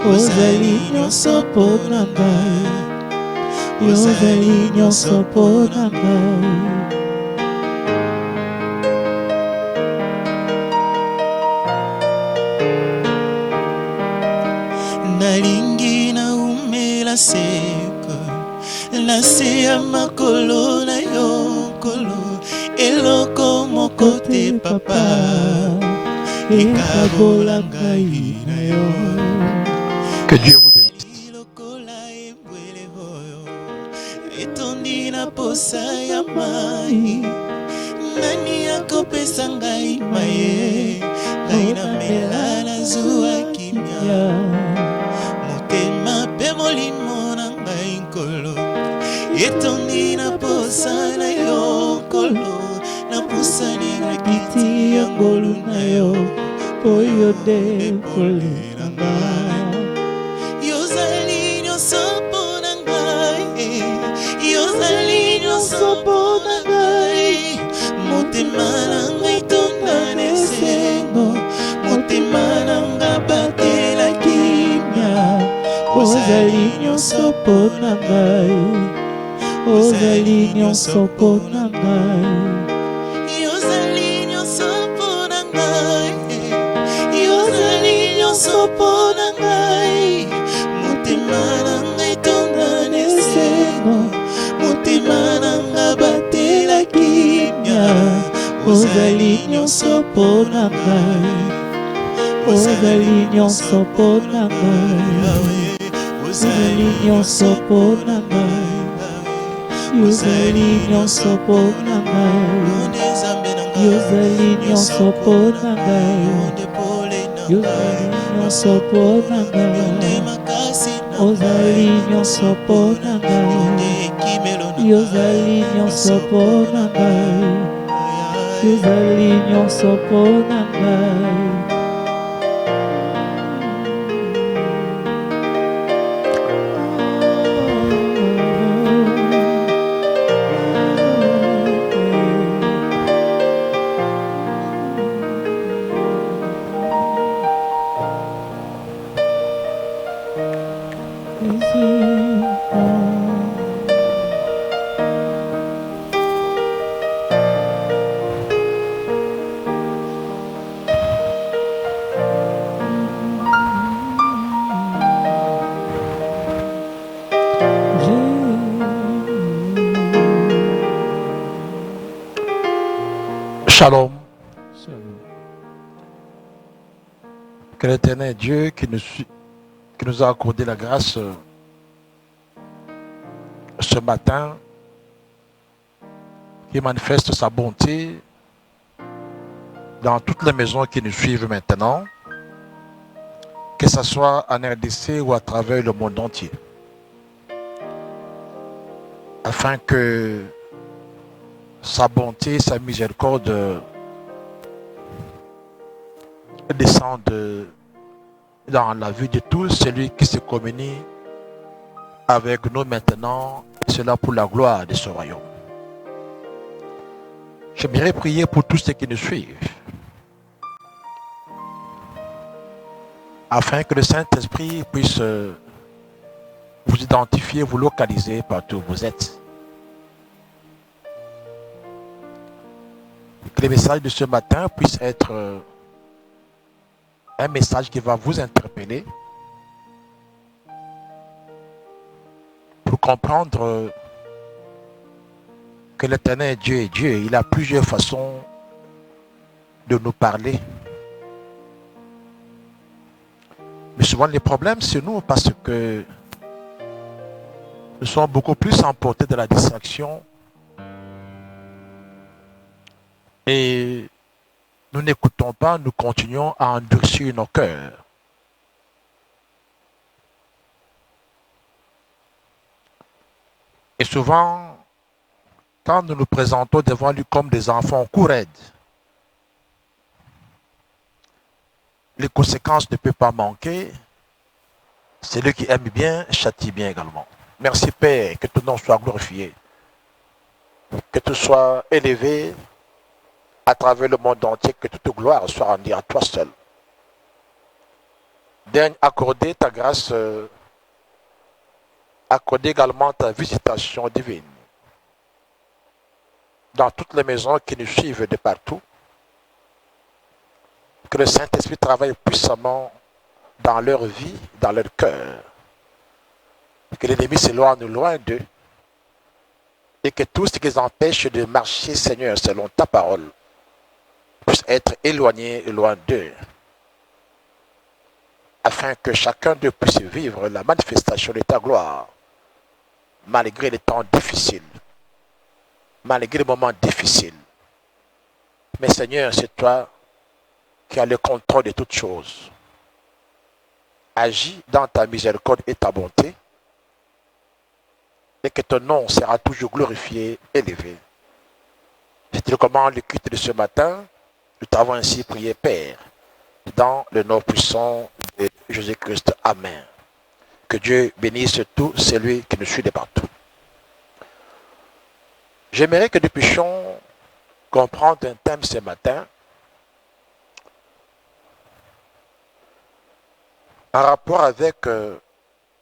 ozali nyonso mpo na ngai, ozali nyonso mpo na ngai. Nalingi naumela seko na se ya makolo na yo nkolo, eloko moko te papa ekabola ngai na yo. Que Dieu vous bénisse. Lokola ebwele oyo etondi na posa ya mai, nani akopesa ngai maye, ngai namela nazwa kimia, motema mpe molimo na ngai nkolo etondi na posa na yo nkolo, napusani na kiti ya ngolu na yo oyo nde pole na ngai. Yozali nyonso mpo na ngai, yozali nyonso mpo na ngai, motema na ngai tonda na esengo, motema na nga batela kimia, ozali nyonso mpo na ngai, ozali nyonso mpo na ngai, yozali nyonso mpo na ngai, yozali nyonso mpo na ngai, motema na ngai tonda na esengo, motema na nga batela kimia, ozali nyonso mpo na ngai, ozali nyonso mpo na ngai, ozali nyonso mpo na ngai, yozali nyonso mpo na ngai, yozali nyonso mpo na ngai, yozali nyonso mpo na ngai, ozali nyonso mpo na ngai, yozali nyonso mpo na ngai, yozali nyonso mpo na ngai. Shalom. Que l'Éternel Dieu qui nous a accordé la grâce ce matin, qui manifeste sa bonté dans toutes les maisons qui nous suivent maintenant, que ce soit en RDC ou à travers le monde entier, afin que sa bonté, sa miséricorde descende dans la vie de tous, celui qui se communie avec nous maintenant, et cela pour la gloire de ce royaume. J'aimerais prier pour tous ceux qui nous suivent, afin que le Saint-Esprit puisse vous identifier, vous localiser partout où vous êtes. Que le message de ce matin puisse être un message qui va vous interpeller pour comprendre que l'Éternel Dieu est Dieu. Il a plusieurs façons de nous parler. Mais souvent les problèmes c'est nous parce que nous sommes beaucoup plus emportés de la distraction et nous n'écoutons pas, nous continuons à endurcir nos cœurs. Et souvent, quand nous nous présentons devant lui comme des enfants couraides, les conséquences ne peuvent pas manquer. Celui qui aime bien, châtie bien également. Merci Père, que ton nom soit glorifié, que tu sois élevé à travers le monde entier, que toute gloire soit rendue à toi seul. Daigne accorder ta grâce, accorder également ta visitation divine dans toutes les maisons qui nous suivent de partout. Que le Saint-Esprit travaille puissamment dans leur vie, dans leur cœur. Que l'ennemi s'éloigne loin d'eux. Et que tout ce qui les empêche de marcher, Seigneur, selon ta parole, puisse être éloigné loin d'eux. Afin que chacun d'eux puisse vivre la manifestation de ta gloire, malgré les temps difficiles, malgré les moments difficiles. Mais Seigneur, c'est toi qui as le contrôle de toutes choses. Agis dans ta miséricorde et ta bonté, et que ton nom sera toujours glorifié, élevé. Je te recommande le culte de ce matin. Nous t'avons ainsi prié, Père, dans le nom puissant de Jésus-Christ. Amen. Que Dieu bénisse tout celui qui nous suit de partout. J'aimerais que nous puissions comprendre un thème ce matin en rapport avec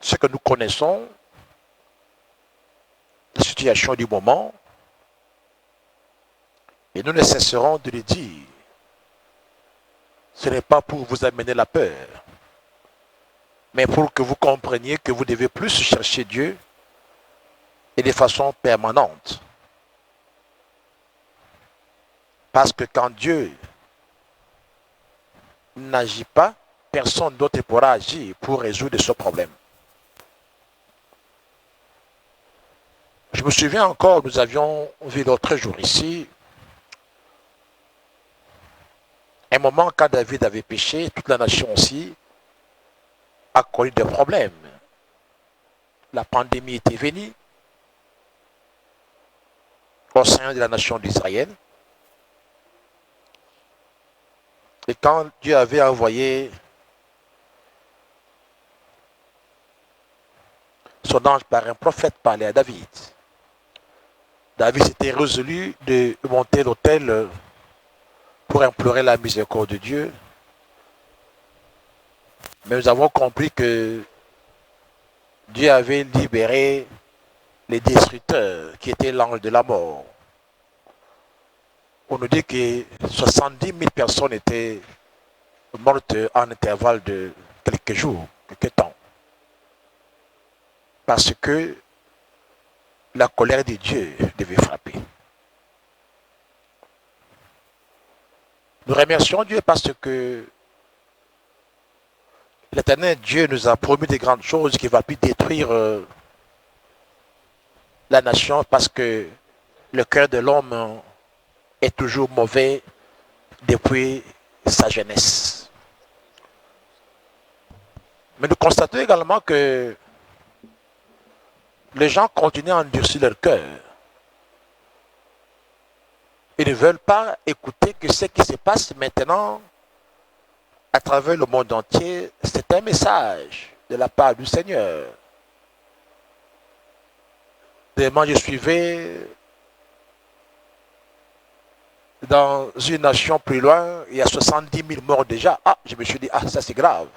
ce que nous connaissons, la situation du moment, et nous ne cesserons de le dire. Ce n'est pas pour vous amener la peur, mais pour que vous compreniez que vous devez plus chercher Dieu et de façon permanente. Parce que quand Dieu n'agit pas, personne d'autre pourra agir pour résoudre ce problème. Je me souviens encore, nous avions vu l'autre jour ici, un moment quand David avait péché, toute la nation aussi a connu des problèmes. La pandémie était venue au sein de la nation d'Israël. Et quand Dieu avait envoyé son ange par un prophète parler à David, David s'était résolu de monter l'autel pour implorer la miséricorde de Dieu. Mais nous avons compris que Dieu avait libéré les destructeurs qui étaient l'ange de la mort. On nous dit que 70 000 personnes étaient mortes en intervalle de quelques jours, quelques temps. Parce que la colère de Dieu devait frapper. Nous remercions Dieu parce que l'Éternel Dieu nous a promis de grandes choses qui ne va plus détruire la nation parce que le cœur de l'homme est toujours mauvais depuis sa jeunesse. Mais nous constatons également que les gens continuent à endurcir leur cœur. Ils ne veulent pas écouter que ce qui se passe maintenant à travers le monde entier, c'est un message de la part du Seigneur. Demain, je suivais dans une nation plus loin, il y a 70 000 morts déjà. Ah, je me suis dit, ah, ça c'est grave.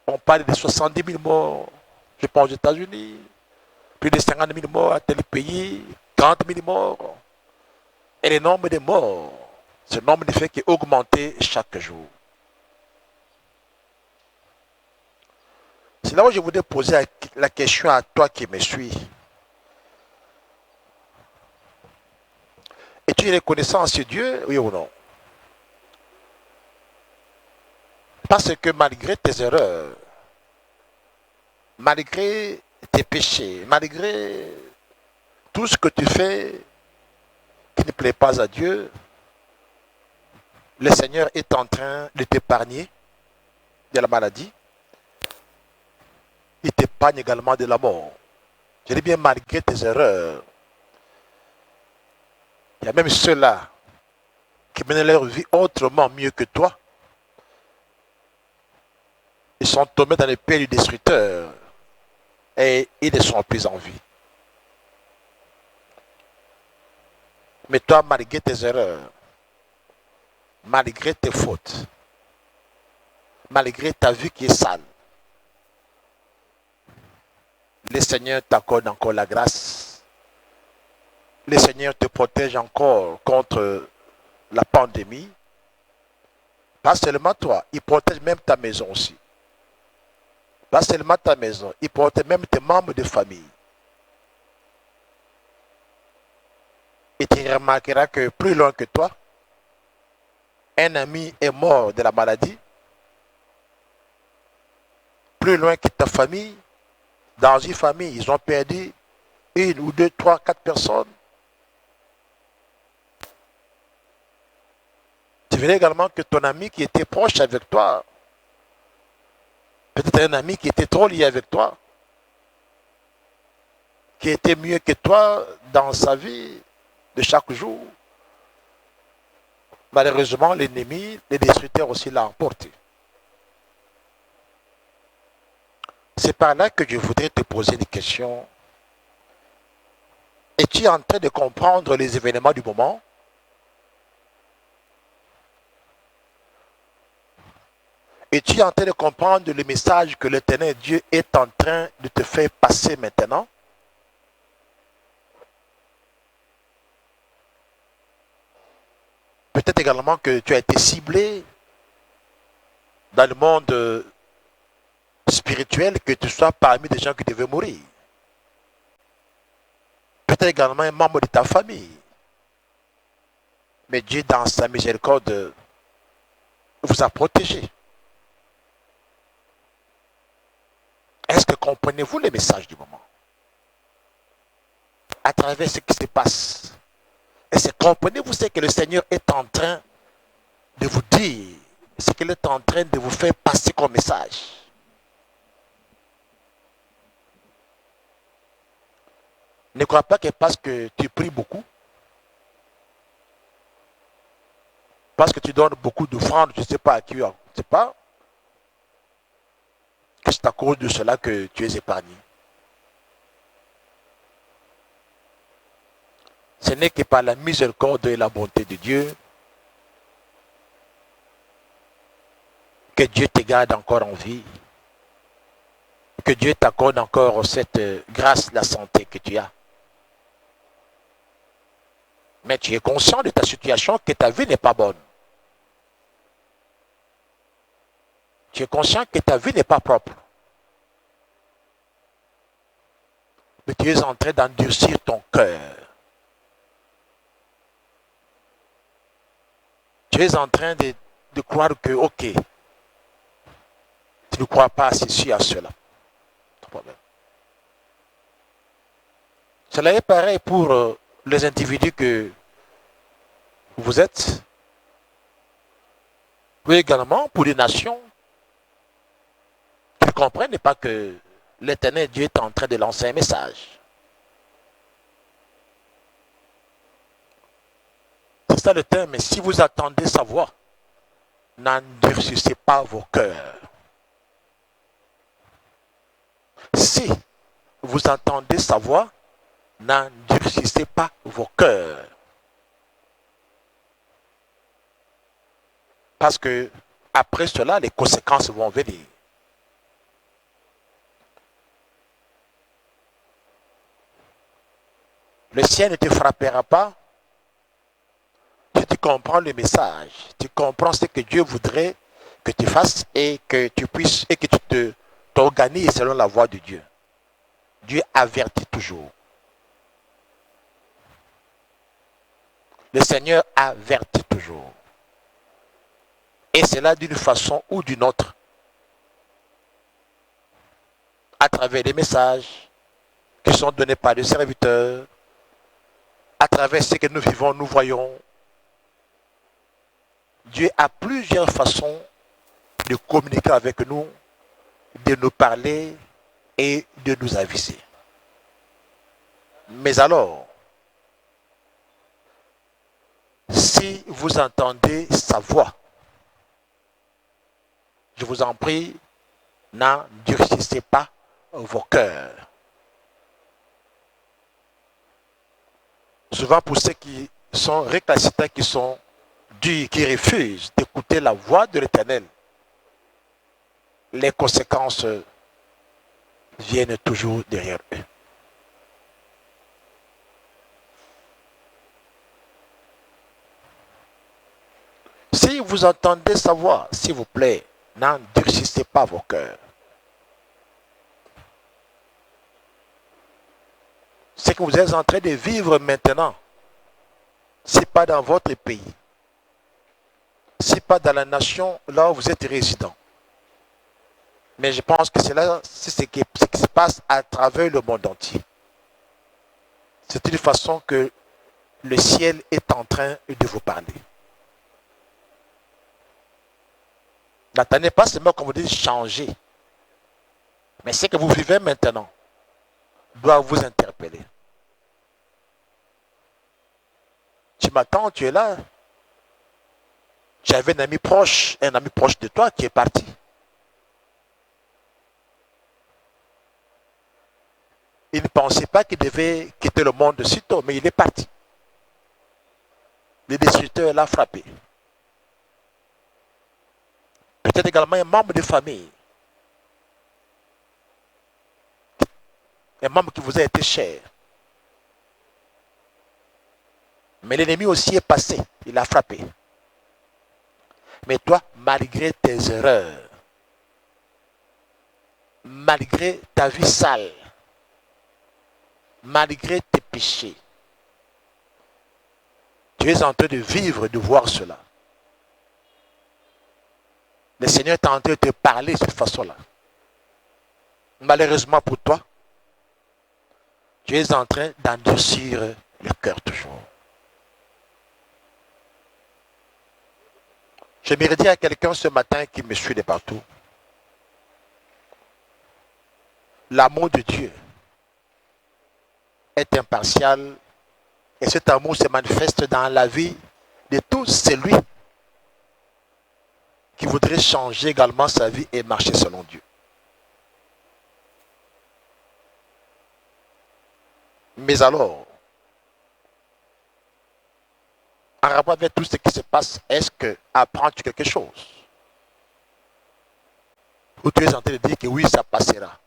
On parle de 70 000 morts, je pense aux États-Unis, plus de 50 000 morts à tel pays, 30 000 morts. Et le nombre de morts, ce nombre ne fait qu'augmenter chaque jour. C'est là où je voudrais poser la question à toi qui me suis. Es-tu reconnaissant à ce Dieu, oui ou non? Parce que malgré tes erreurs, malgré tes péchés, malgré tout ce que tu fais qui ne plaît pas à Dieu, le Seigneur est en train de t'épargner de la maladie. Il t'épargne également de la mort. Je dis bien malgré tes erreurs. Il y a même ceux-là qui mènent leur vie autrement mieux que toi. Ils sont tombés dans les pieds du destructeur et ils ne sont plus en vie. Mais toi, malgré tes erreurs, malgré tes fautes, malgré ta vie qui est sale. Le Seigneur t'accorde encore la grâce. Le Seigneur te protège encore contre la pandémie. Pas seulement toi, il protège même ta maison aussi. Pas seulement ta maison, il protège même tes membres de famille. Et tu remarqueras que plus loin que toi, un ami est mort de la maladie. Plus loin que ta famille, dans une famille, ils ont perdu 1 ou 2, 3, 4 personnes. Tu verrais également que ton ami qui était proche avec toi, peut-être un ami qui était trop lié avec toi, qui était mieux que toi dans sa vie de chaque jour, malheureusement, l'ennemi, les destructeurs aussi l'ont emporté. C'est par là que je voudrais te poser des questions. Es-tu en train de comprendre les événements du moment? Es-tu en train de comprendre le message que l'Éternel Dieu est en train de te faire passer maintenant? Peut-être également que tu as été ciblé dans le monde spirituel, que tu sois parmi des gens qui devaient mourir. Peut-être également un membre de ta famille. Mais Dieu, dans sa miséricorde, vous a protégé. Est-ce que comprenez-vous les messages du moment? À travers ce qui se passe. Est-ce que comprenez-vous ce que le Seigneur est en train de vous dire? Ce qu'il est en train de vous faire passer comme message? Ne crois pas que parce que tu pries beaucoup, parce que tu donnes beaucoup d'offrandes, je ne sais pas à qui, je ne sais pas, que c'est à cause de cela que tu es épargné. Ce n'est que par la miséricorde et la bonté de Dieu que Dieu te garde encore en vie, que Dieu t'accorde encore cette grâce, la santé que tu as. Mais tu es conscient de ta situation, que ta vie n'est pas bonne. Tu es conscient que ta vie n'est pas propre. Mais tu es en train d'endurcir ton cœur. Tu es en train de croire que, ok, tu ne crois pas à ceci, à cela. Cela est pareil pour les individus que vous êtes. Oui, également pour les nations. Tu ne comprends pas que l'Éternel Dieu est en train de lancer un message. C'est ça le terme. Mais si vous attendez sa voix, n'endurcissez pas vos cœurs. Si vous entendez sa voix, n'endurcissez pas vos cœurs. Parce que après cela, les conséquences vont venir. Le ciel ne te frappera pas. Si tu comprends le message, tu comprends ce que Dieu voudrait que tu fasses et que tu puisses et que tu t'organises selon la voie de Dieu. Dieu avertit toujours. Le Seigneur avertit toujours. Et cela d'une façon ou d'une autre. À travers les messages qui sont donnés par les serviteurs, à travers ce que nous vivons, nous voyons. Dieu a plusieurs façons de communiquer avec nous, de nous parler et de nous aviser. Mais alors, si vous entendez sa voix, je vous en prie, n'endurcissez pas vos cœurs. Souvent pour ceux qui sont récalcitrants, qui sont durs, qui refusent d'écouter la voix de l'Éternel, les conséquences viennent toujours derrière eux. Si vous entendez sa voix, s'il vous plaît, n'endurcissez pas vos cœurs. Ce que vous êtes en train de vivre maintenant, ce n'est pas dans votre pays. Ce n'est pas dans la nation là où vous êtes résident. Mais je pense que c'est ce qui se passe à travers le monde entier. C'est une façon que le ciel est en train de vous parler. N'attendez pas seulement qu'on vous dise changer. Mais ce que vous vivez maintenant doit vous interpeller. Tu m'attends, tu es là. J'avais un ami proche de toi qui est parti. Il ne pensait pas qu'il devait quitter le monde si tôt, mais il est parti. Le destructeur l'a frappé. Peut-être également un membre de famille. Un membre qui vous a été cher. Mais l'ennemi aussi est passé. Il a frappé. Mais toi, malgré tes erreurs, malgré ta vie sale, malgré tes péchés, tu es en train de vivre, de voir cela. Le Seigneur est en train de te parler de cette façon-là. Malheureusement pour toi, tu es en train d'endurcir le cœur toujours. J'aimerais dire à quelqu'un ce matin qui me suit de partout, l'amour de Dieu est impartial et cet amour se manifeste dans la vie de tout celui qui voudrait changer également sa vie et marcher selon Dieu. Mais alors, en rapport avec tout ce qui se passe, est-ce que apprends-tu quelque chose? Ou tu es en train de dire que oui, ça passera?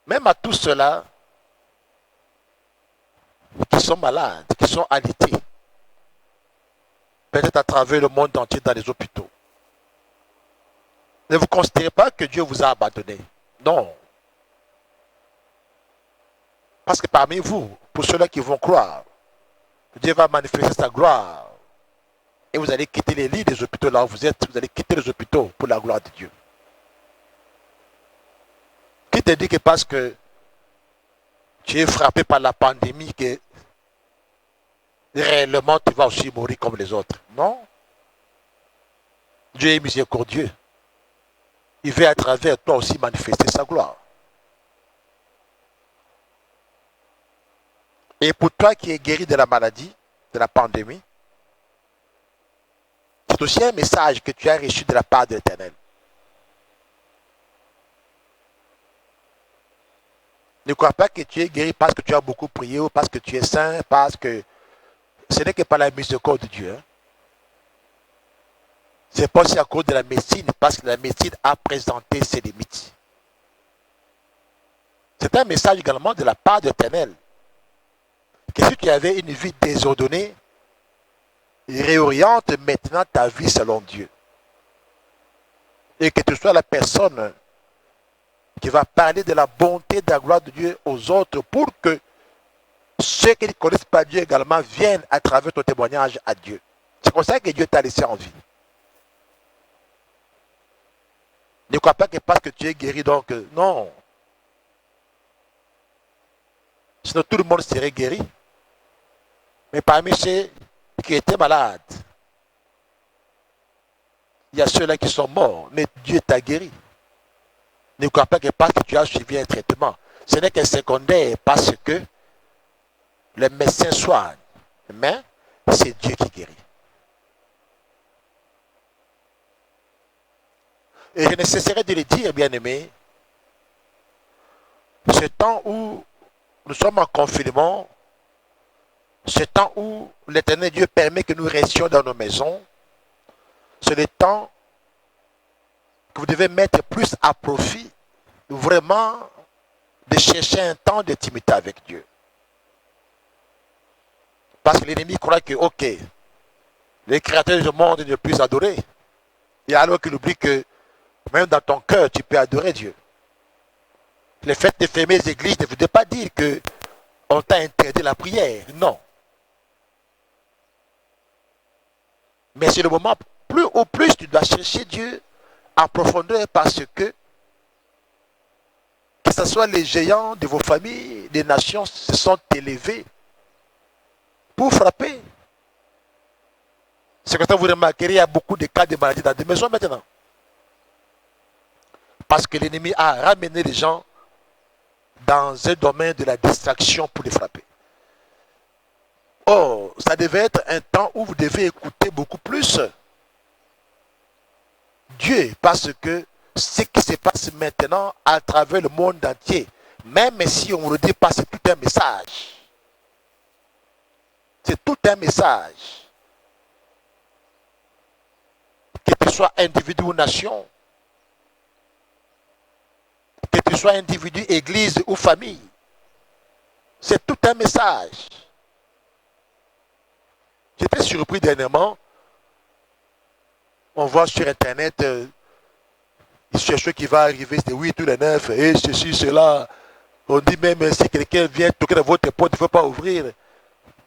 Même à tous ceux-là qui sont malades, qui sont alités, peut-être à travers le monde entier dans les hôpitaux, ne vous considérez pas que Dieu vous a abandonné. Non. Parce que parmi vous, pour ceux-là qui vont croire, Dieu va manifester sa gloire. Et vous allez quitter les lits des hôpitaux là où vous êtes. Vous allez quitter les hôpitaux pour la gloire de Dieu. Qui te dit que parce que tu es frappé par la pandémie, que réellement tu vas aussi mourir comme les autres? Non. Dieu est miséricordieux. Il veut à travers toi aussi manifester sa gloire. Et pour toi qui es guéri de la maladie, de la pandémie, c'est aussi un message que tu as reçu de la part de l'Éternel. Ne crois pas que tu es guéri parce que tu as beaucoup prié ou parce que tu es saint, parce que ce n'est que par la miséricorde de Dieu. C'est pas aussi à cause de la médecine, parce que la médecine a présenté ses limites. C'est un message également de la part de l'Éternel. Que si tu avais une vie désordonnée, réoriente maintenant ta vie selon Dieu. Et que tu sois la personne qui va parler de la bonté, de la gloire de Dieu aux autres pour que ceux qui ne connaissent pas Dieu également viennent à travers ton témoignage à Dieu. C'est comme ça que Dieu t'a laissé en vie. Ne crois pas que parce que tu es guéri, donc non. Sinon tout le monde serait guéri. Mais parmi ceux qui étaient malades, il y a ceux-là qui sont morts, mais Dieu t'a guéri. Ne crois pas que parce que tu as suivi un traitement, ce n'est qu'un secondaire parce que le médecin soigne, mais c'est Dieu qui guérit. Et je ne cesserai de le dire, bien-aimés, ce temps où nous sommes en confinement, ce temps où l'Éternel Dieu permet que nous restions dans nos maisons, c'est le temps que vous devez mettre plus à profit, vraiment, de chercher un temps d'intimité avec Dieu. Parce que l'ennemi croit que, ok, le créateur du monde ne plus adoré. Et alors qu'il oublie que, même dans ton cœur, tu peux adorer Dieu. Le fait de fermer les églises ne veut pas dire que on t'a interdit la prière. Non. Mais c'est le moment, plus au plus tu dois chercher Dieu en profondeur parce que ce soit les géants de vos familles, les nations se sont élevés pour frapper. C'est comme ça que vous remarquerez, il y a beaucoup de cas de maladies dans des maisons maintenant. Parce que l'ennemi a ramené les gens dans un domaine de la distraction pour les frapper. Or, ça devait être un temps où vous devez écouter beaucoup plus Dieu, parce que ce qui se passe maintenant à travers le monde entier, même si on ne le dit pas, c'est tout un message. C'est tout un message. Que tu sois individu ou nation, que tu sois individu, église ou famille, c'est tout un message. J'étais surpris dernièrement. On voit sur Internet une situation qui va arriver, c'est oui, tous les 9, et ceci, cela. On dit même si quelqu'un vient toquer dans votre porte, il ne faut pas ouvrir.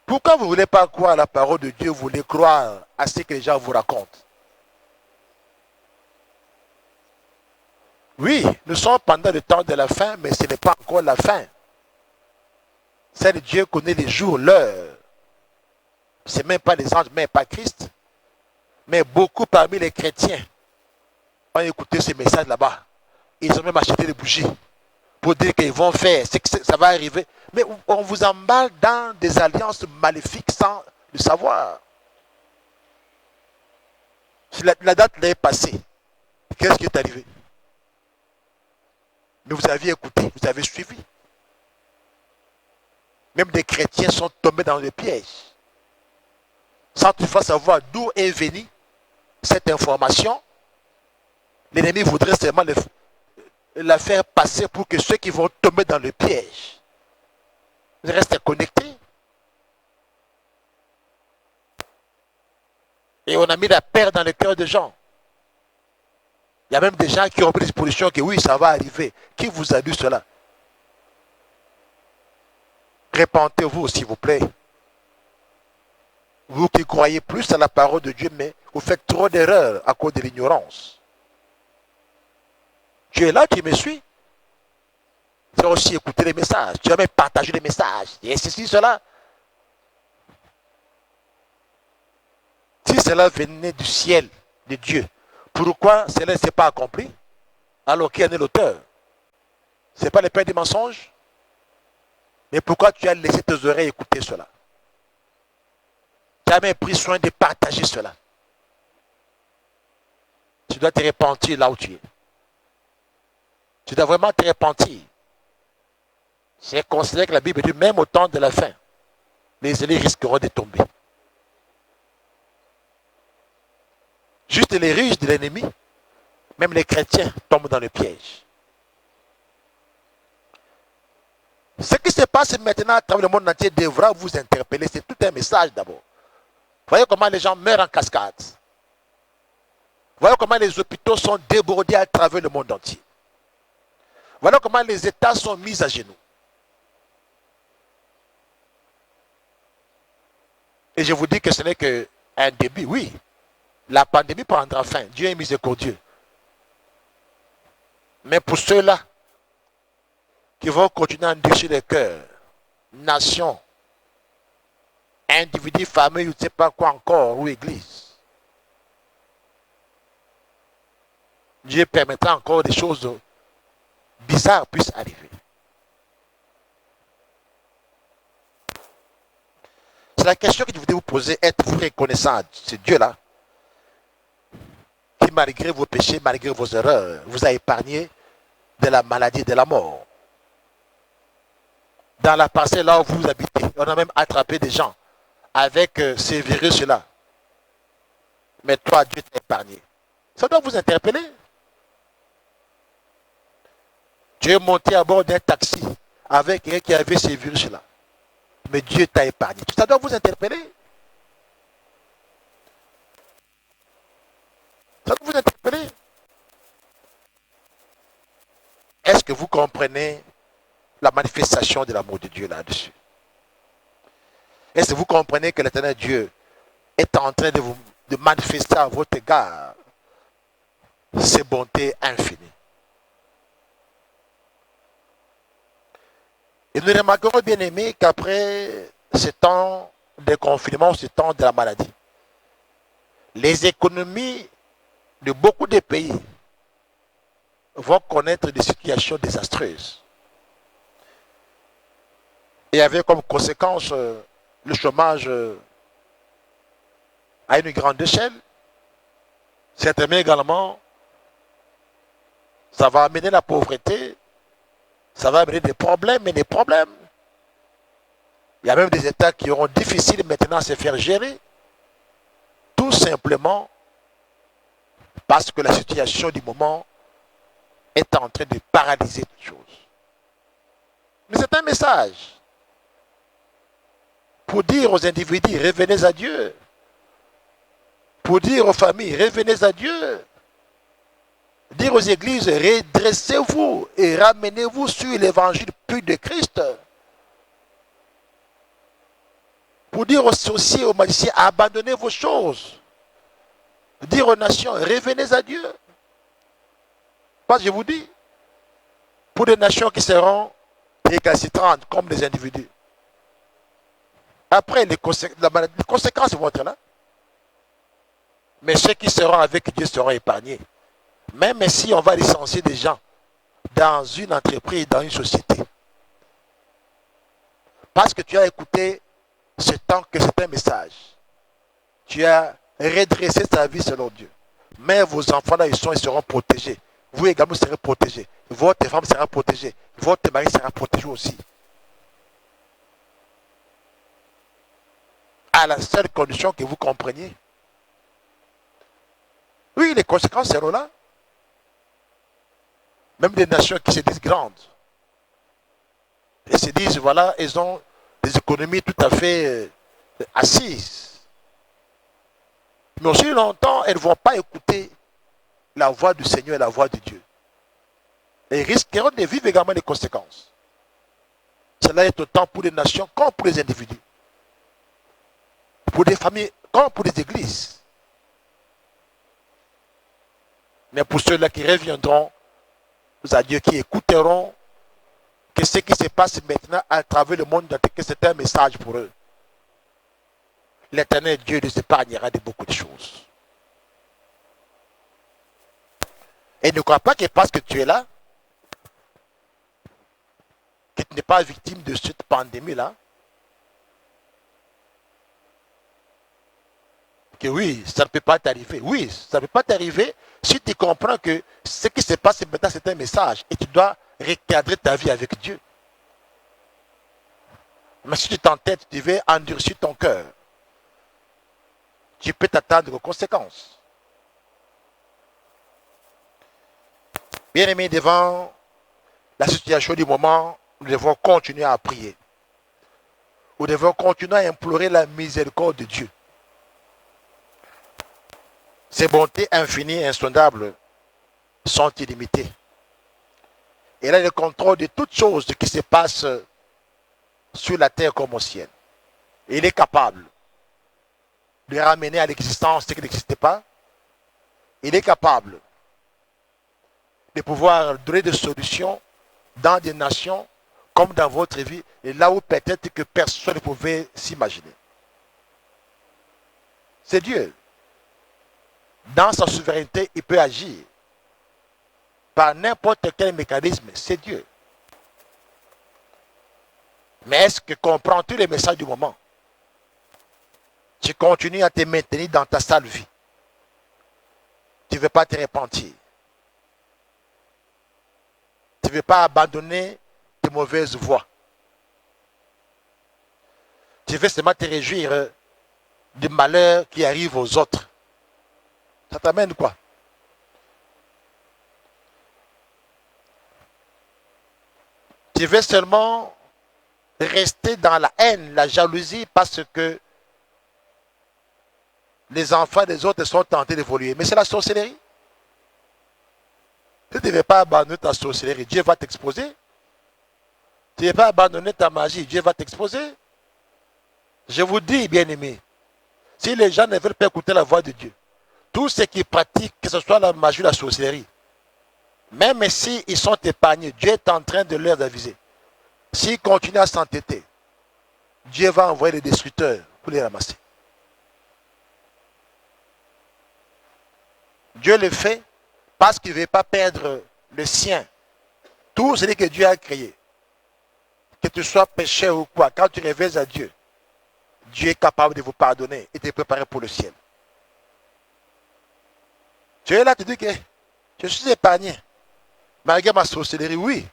Pourquoi vous ne voulez pas croire à la parole de Dieu, vous voulez croire à ce que les gens vous racontent? Oui, nous sommes pendant le temps de la fin, mais ce n'est pas encore la fin. Seul Dieu connaît les jours, l'heure. Ce n'est même pas les anges, même pas Christ. Mais beaucoup parmi les chrétiens ont écouté ce message là-bas. Ils ont même acheté des bougies pour dire qu'ils vont faire, c'est que ça va arriver. Mais on vous emballe dans des alliances maléfiques sans le savoir. Si la date est passée, qu'est-ce qui est arrivé? Mais vous aviez écouté, vous avez suivi. Même des chrétiens sont tombés dans le piège. Sans toutefois savoir d'où est venue cette information, l'ennemi voudrait seulement la faire passer pour que ceux qui vont tomber dans le piège restent connectés. Et on a mis la peur dans le cœur des gens. Il y a même des gens qui ont pris disposition que oui, ça va arriver. Qui vous a dit cela? Répentez-vous, s'il vous plaît. Vous qui croyez plus à la parole de Dieu, mais vous faites trop d'erreurs à cause de l'ignorance. Tu es là, tu me suis. Tu as aussi écouté les messages. Tu as même partagé les messages. Et ceci, cela. Si cela venait du ciel, de Dieu, pourquoi cela ne s'est pas accompli? Alors qui en est l'auteur? Ce n'est pas le père des mensonges? Mais pourquoi tu as laissé tes oreilles écouter cela? Tu as même pris soin de partager cela. Tu dois te repentir là où tu es. Tu dois vraiment te repentir. C'est considéré que la Bible dit même au temps de la fin, les élus risqueront de tomber. Juste les riches de l'ennemi, même les chrétiens tombent dans le piège. Ce qui se passe maintenant à travers le monde entier devra vous interpeller. C'est tout un message d'abord. Voyez comment les gens meurent en cascade. Voyez comment les hôpitaux sont débordés à travers le monde entier. Voilà comment les États sont mis à genoux. Et je vous dis que ce n'est qu'un début, oui. La pandémie prendra fin. Dieu est miséricordieux. Mais pour ceux-là qui vont continuer à endurcir les cœurs, nations, individus, familles, je ne sais pas quoi encore, ou église, Dieu permettra encore des choses bizarres puissent arriver. C'est la question que je voulais vous poser. Êtes-vous reconnaissant à ce Dieu-là qui, malgré vos péchés, malgré vos erreurs, vous a épargné de la maladie et de la mort? Dans la parcelle là où vous habitez, on a même attrapé des gens avec ces virus-là. Mais toi, Dieu t'a épargné. Ça doit vous interpeller. Tu es monté à bord d'un taxi avec quelqu'un qui avait ces virus-là. Mais Dieu t'a épargné. Ça doit vous interpeller. Ça doit vous interpeller. Est-ce que vous comprenez la manifestation de l'amour de Dieu là-dessus? Est-ce que vous comprenez que l'Éternel Dieu est en train de manifester à votre égard ses bontés infinies? Et nous remarquerons, bien aimés, qu'après ce temps de confinement, ce temps de la maladie, les économies de beaucoup de pays vont connaître des situations désastreuses. Et avec comme conséquence le chômage à une grande échelle. Certainement également, ça va amener la pauvreté, ça va amener des problèmes et des problèmes. Il y a même des États qui auront difficile maintenant à se faire gérer, tout simplement parce que la situation du moment est en train de paralyser toutes choses. Mais c'est un message pour dire aux individus, revenez à Dieu. Pour dire aux familles, revenez à Dieu. Dire aux églises, redressez-vous et ramenez-vous sur l'évangile pur de Christ. Pour dire aux sorciers, aux magiciens, abandonnez vos choses. Dire aux nations, revenez à Dieu. Parce que je vous dis, pour des nations qui seront récalcitrantes comme des individus, après les conséquences vont être là. Mais ceux qui seront avec Dieu seront épargnés. Même si on va licencier des gens dans une entreprise, dans une société. Parce que tu as écouté ce temps que c'est un message. Tu as redressé ta vie selon Dieu. Mais vos enfants là, ils seront protégés. Vous également serez protégés. Votre femme sera protégée. Votre mari sera protégé aussi. À la seule condition que vous compreniez. Oui, les conséquences seront là. Même des nations qui se disent grandes. Et se disent, voilà, elles ont des économies tout à fait assises. Mais aussi longtemps, elles ne vont pas écouter la voix du Seigneur et la voix de Dieu. Et risqueront de vivre également les conséquences. Cela est autant pour les nations comme pour les individus. Pour des familles comme pour les églises. Mais pour ceux-là qui reviendront à Dieu, qui écouteront que ce qui se passe maintenant à travers le monde, que c'est un message pour eux. L'Éternel Dieu les épargnera de beaucoup de choses. Et ne crois pas que parce que tu es là, que tu n'es pas victime de cette pandémie-là, que oui, ça ne peut pas t'arriver. Oui, ça ne peut pas t'arriver si tu comprends que ce qui se passe maintenant, c'est un message et tu dois recadrer ta vie avec Dieu. Mais si tu t'entêtes, tu veux endurcir ton cœur, tu peux t'attendre aux conséquences. Bien aimé, devant la situation du moment, nous devons continuer à prier. Nous devons continuer à implorer la miséricorde de Dieu. Ses bontés infinies et insondables sont illimitées. Il a le contrôle de toutes choses qui se passent sur la terre comme au ciel. Il est capable de ramener à l'existence ce qui n'existait pas. Il est capable de pouvoir donner des solutions dans des nations comme dans votre vie, et là où peut-être que personne ne pouvait s'imaginer. C'est Dieu. Dans sa souveraineté, il peut agir par n'importe quel mécanisme. C'est Dieu. Mais est-ce que comprends-tu les messages du moment? Tu continues à te maintenir dans ta sale vie. Tu ne veux pas te repentir. Tu ne veux pas abandonner tes mauvaises voies. Tu veux seulement te réjouir du malheur qui arrive aux autres. Ça t'amène quoi? Tu veux seulement rester dans la haine, la jalousie, parce que les enfants des autres sont tentés d'évoluer. Mais c'est la sorcellerie. Tu ne devais pas abandonner ta sorcellerie. Dieu va t'exposer. Tu ne devais pas abandonner ta magie. Dieu va t'exposer. Je vous dis, bien-aimés, si les gens ne veulent pas écouter la voix de Dieu, tous ceux qui pratiquent, que ce soit la magie ou la sorcellerie, même s'ils sont épargnés, Dieu est en train de leur aviser. S'ils continuent à s'entêter, Dieu va envoyer les destructeurs pour les ramasser. Dieu le fait parce qu'il ne veut pas perdre le sien. Tout ce que Dieu a créé, que tu sois pécheur ou quoi, quand tu révèles à Dieu, Dieu est capable de vous pardonner et de te préparer pour le ciel. Tu es là, tu dis que je suis épargné. Malgré ma sorcellerie, oui.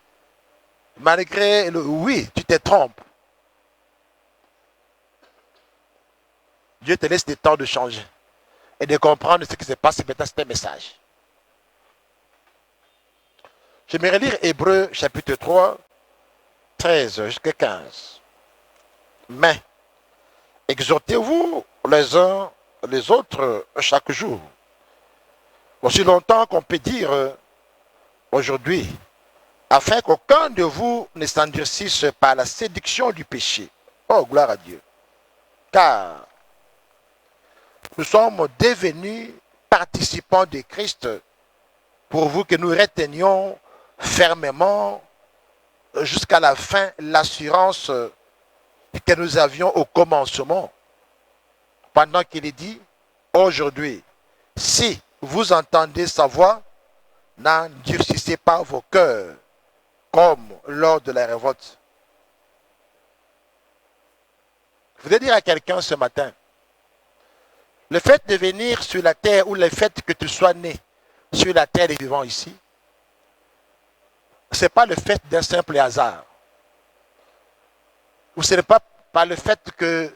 Malgré le oui, tu te trompes. Dieu te laisse le temps de changer et de comprendre ce qui se passe. Maintenant, c'est un message. Je vais lire Hébreux chapitre 3, 13 jusqu'à 15. Mais exhortez-vous les uns les autres chaque jour. Aussi longtemps qu'on peut dire aujourd'hui, afin qu'aucun de vous ne s'endurcisse par la séduction du péché. Oh, gloire à Dieu. Car nous sommes devenus participants de Christ pour vous que nous retenions fermement jusqu'à la fin l'assurance que nous avions au commencement. Pendant qu'il est dit, aujourd'hui, si vous entendez sa voix, n'endurcissez pas vos cœurs comme lors de la révolte. Je voudrais dire à quelqu'un ce matin, le fait de venir sur la terre ou le fait que tu sois né sur la terre des vivants ici, ce n'est pas le fait d'un simple hasard. Ou ce n'est pas par le fait que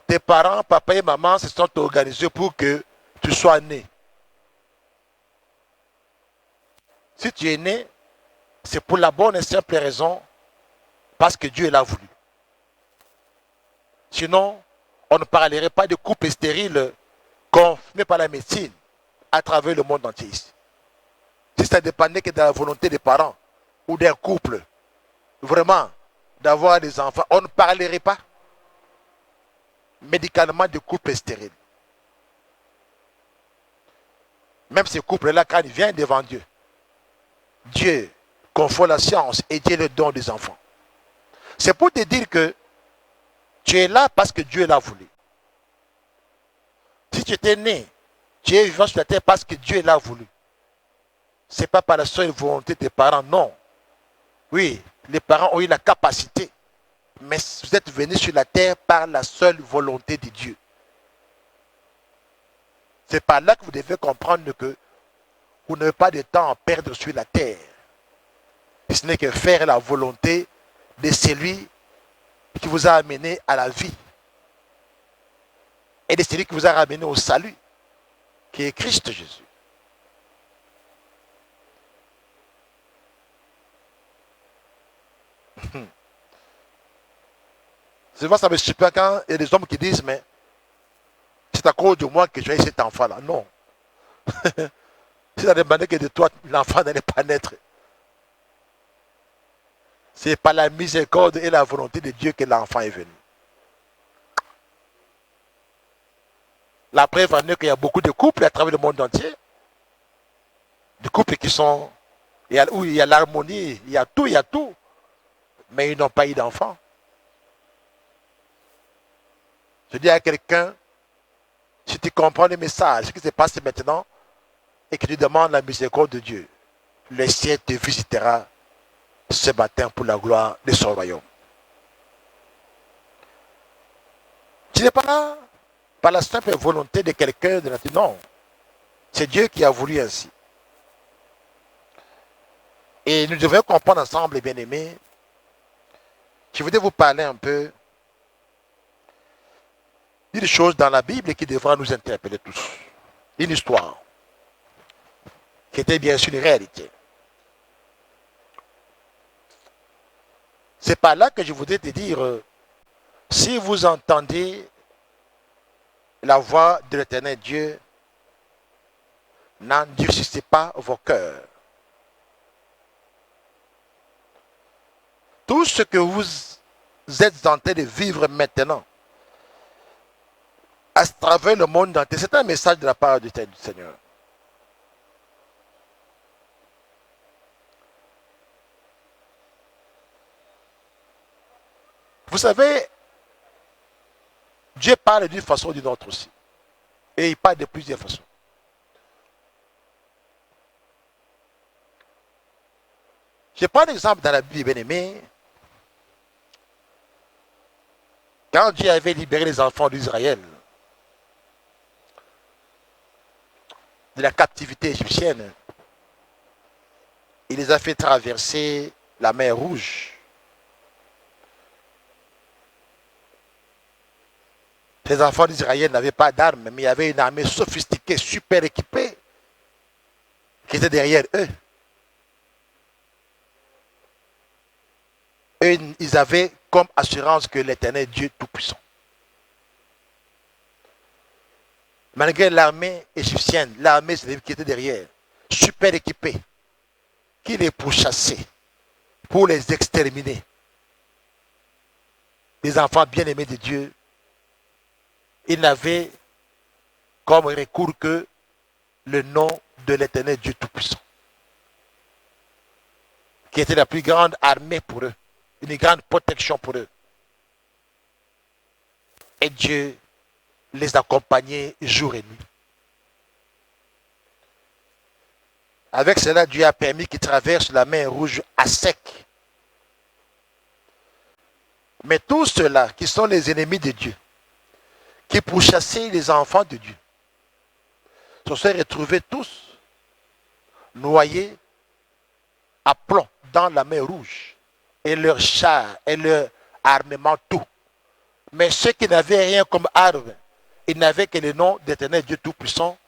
tes parents, papa et maman, se sont organisés pour que tu sois né. Si tu es né, c'est pour la bonne et simple raison, parce que Dieu l'a voulu. Sinon, on ne parlerait pas de couples stériles confirmés par la médecine à travers le monde entier. Si ça dépendait que de la volonté des parents ou d'un couple, vraiment, d'avoir des enfants, on ne parlerait pas médicalement de couples stériles. Même ces couples-là, quand ils viennent devant Dieu, Dieu confond la science et Dieu le don des enfants. C'est pour te dire que tu es là parce que Dieu l'a voulu. Si tu étais né, tu es vivant sur la terre parce que Dieu l'a voulu. Ce n'est pas par la seule volonté des parents, non. Oui, les parents ont eu la capacité, mais vous êtes venus sur la terre par la seule volonté de Dieu. C'est par là que vous devez comprendre que vous n'avez pas de temps à perdre sur la terre. Ce n'est que faire la volonté de celui qui vous a amené à la vie. Et de celui qui vous a ramené au salut, qui est Christ Jésus. Souvent, ça me surprend quand il y a des hommes qui disent, mais c'est à cause de moi que j'ai eu cet enfant-là. Non. Si ça dépendait que de toi, l'enfant n'allait pas naître. C'est par la miséricorde et la volonté de Dieu que l'enfant est venu. La preuve en est qu'il y a beaucoup de couples à travers le monde entier. Des couples qui sont, où il y a l'harmonie, il y a tout. Mais ils n'ont pas eu d'enfant. Je dis à quelqu'un, si tu comprends le message, ce qui se passe maintenant, et que tu demandes la miséricorde de Dieu, le ciel te visitera ce matin pour la gloire de son royaume. Tu n'es pas là par la simple volonté de quelqu'un de la terre. Non. C'est Dieu qui a voulu ainsi. Et nous devons comprendre ensemble, bien-aimés. Je voudrais vous parler un peu d'une chose dans la Bible qui devra nous interpeller tous. Une histoire qui était bien sûr une réalité. C'est par là que je voudrais te dire, si vous entendez la voix de l'Éternel Dieu, n'endurcissez pas vos cœurs. Tout ce que vous êtes en train de vivre maintenant, à travers le monde entier, c'est un message de la part du Seigneur. Vous savez, Dieu parle d'une façon ou d'une autre aussi. Et il parle de plusieurs façons. Je prends l'exemple dans la Bible, bien aimé. Quand Dieu avait libéré les enfants d'Israël de la captivité égyptienne, il les a fait traverser la mer Rouge. Les enfants d'Israël n'avaient pas d'armes, mais il y avait une armée sophistiquée, super équipée, qui était derrière eux. Et ils avaient comme assurance que l'Éternel Dieu Tout-Puissant. Malgré l'armée égyptienne, l'armée qui était derrière, super équipée, qui les pourchassait pour les exterminer. Les enfants bien-aimés de Dieu, ils n'avaient comme recours que le nom de l'Éternel Dieu Tout-Puissant, qui était la plus grande armée pour eux, une grande protection pour eux. Et Dieu les accompagnait jour et nuit. Avec cela, Dieu a permis qu'ils traversent la mer Rouge à sec. Mais tous ceux-là qui sont les ennemis de Dieu, qui pourchassaient les enfants de Dieu, se sont retrouvés tous noyés à plomb dans la mer Rouge, et leurs chars et leur armement, tout. Mais ceux qui n'avaient rien comme arme, ils n'avaient que le nom d'Éternel Dieu Tout-Puissant,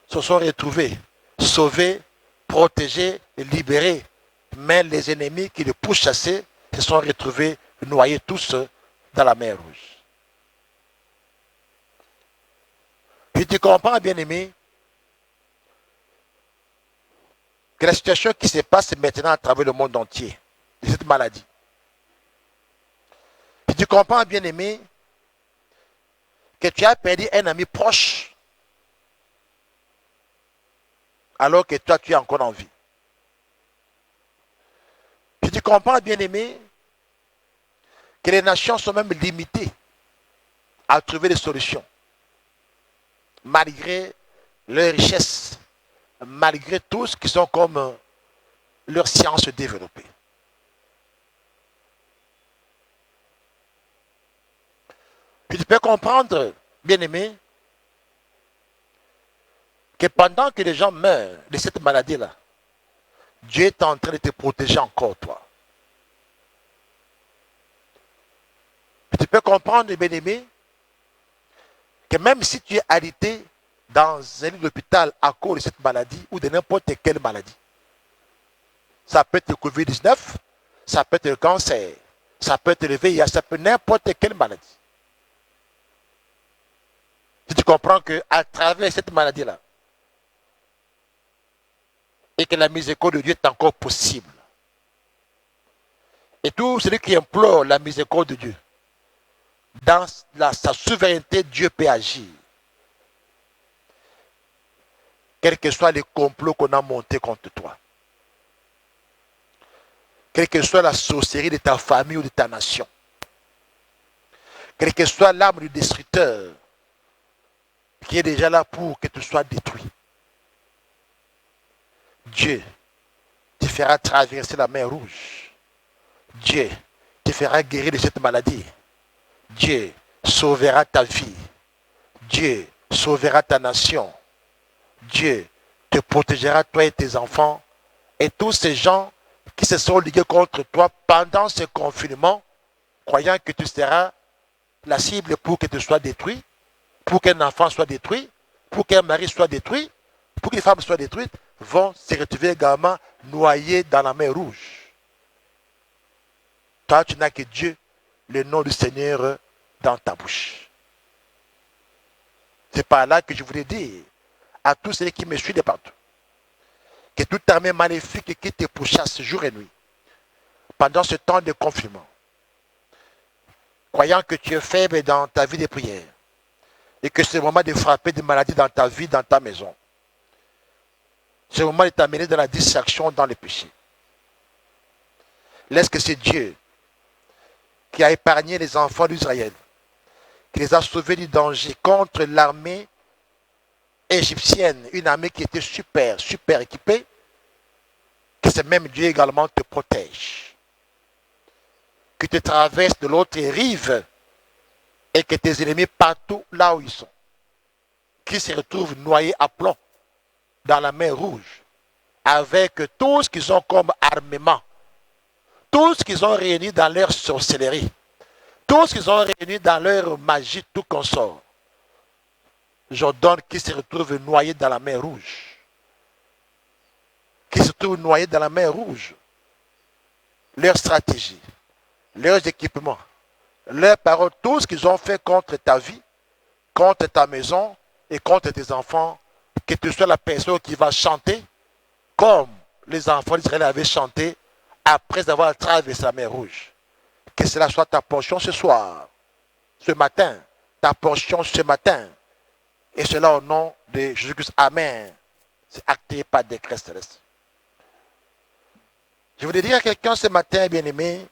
se sont retrouvés sauvés, protégés, libérés. Mais les ennemis qui les pourchassaient se sont retrouvés noyés tous dans la mer Rouge. Et tu comprends, bien-aimé, que la situation qui se passe maintenant à travers le monde entier, de cette maladie. Et tu comprends, bien-aimé, que tu as perdu un ami proche, alors que toi, tu es encore en vie. Et tu comprends, bien-aimé, que les nations sont même limitées à trouver des solutions, malgré leurs richesses, malgré tout ce qui sont comme leur science développée. Puis tu peux comprendre, bien-aimé, que pendant que les gens meurent de cette maladie-là, Dieu est en train de te protéger encore, toi. Puis tu peux comprendre, bien-aimé, que même si tu es alité dans un lit d'hôpital à cause de cette maladie ou de n'importe quelle maladie, ça peut être le Covid-19, ça peut être le cancer, ça peut être le VIH, ça peut être n'importe quelle maladie. Si tu comprends qu'à travers cette maladie-là, et que la miséricorde de Dieu est encore possible, et tout celui qui implore la miséricorde de Dieu, dans sa souveraineté, Dieu peut agir. Quels que soient les complots qu'on a montés contre toi, quelle que soit la sorcellerie de ta famille ou de ta nation, quelle que soit l'arme du destructeur qui est déjà là pour que tu sois détruit, Dieu te fera traverser la mer Rouge. Dieu te fera guérir de cette maladie. Dieu sauvera ta vie. Dieu sauvera ta nation. Dieu te protégera, toi et tes enfants, et tous ces gens qui se sont ligués contre toi pendant ce confinement, croyant que tu seras la cible pour que tu sois détruit, pour qu'un enfant soit détruit, pour qu'un mari soit détruit, pour qu'une femme soit détruite, vont se retrouver également noyés dans la mer rouge. Toi, tu n'as que Dieu, le nom du Seigneur dans ta bouche. C'est par là que je voulais dire à tous ceux qui me suivent de partout que toute armée maléfique qui te pourchasse jour et nuit pendant ce temps de confinement, croyant que tu es faible dans ta vie de prière et que c'est le moment de frapper des maladies dans ta vie, dans ta maison. C'est le moment de t'amener dans la distraction, dans le péché. Laisse que c'est Dieu qui a épargné les enfants d'Israël, qui les a sauvés du danger contre l'armée égyptienne, une armée qui était super équipée, que ce même Dieu également te protège, que tu traverses de l'autre rive et que tes ennemis partout là où ils sont, qui se retrouvent noyés à plomb dans la mer rouge, avec tout ce qu'ils ont comme armement, tout ce qu'ils ont réuni dans leur sorcellerie, tout ce qu'ils ont réuni dans leur magie, tout consort. J'ordonne qu'ils se retrouvent noyés dans la mer rouge. Qu'ils se trouvent noyés dans la mer rouge. Leur stratégie, leurs équipements, leurs paroles, tout ce qu'ils ont fait contre ta vie, contre ta maison et contre tes enfants, que tu sois la personne qui va chanter comme les enfants d'Israël avaient chanté après avoir traversé la mer rouge. Que cela soit ta portion ce soir, ce matin, ta portion ce matin. Et cela au nom de Jésus-Christ. Amen. C'est acté par décret céleste. Je voulais dire à quelqu'un ce matin, bien-aimé,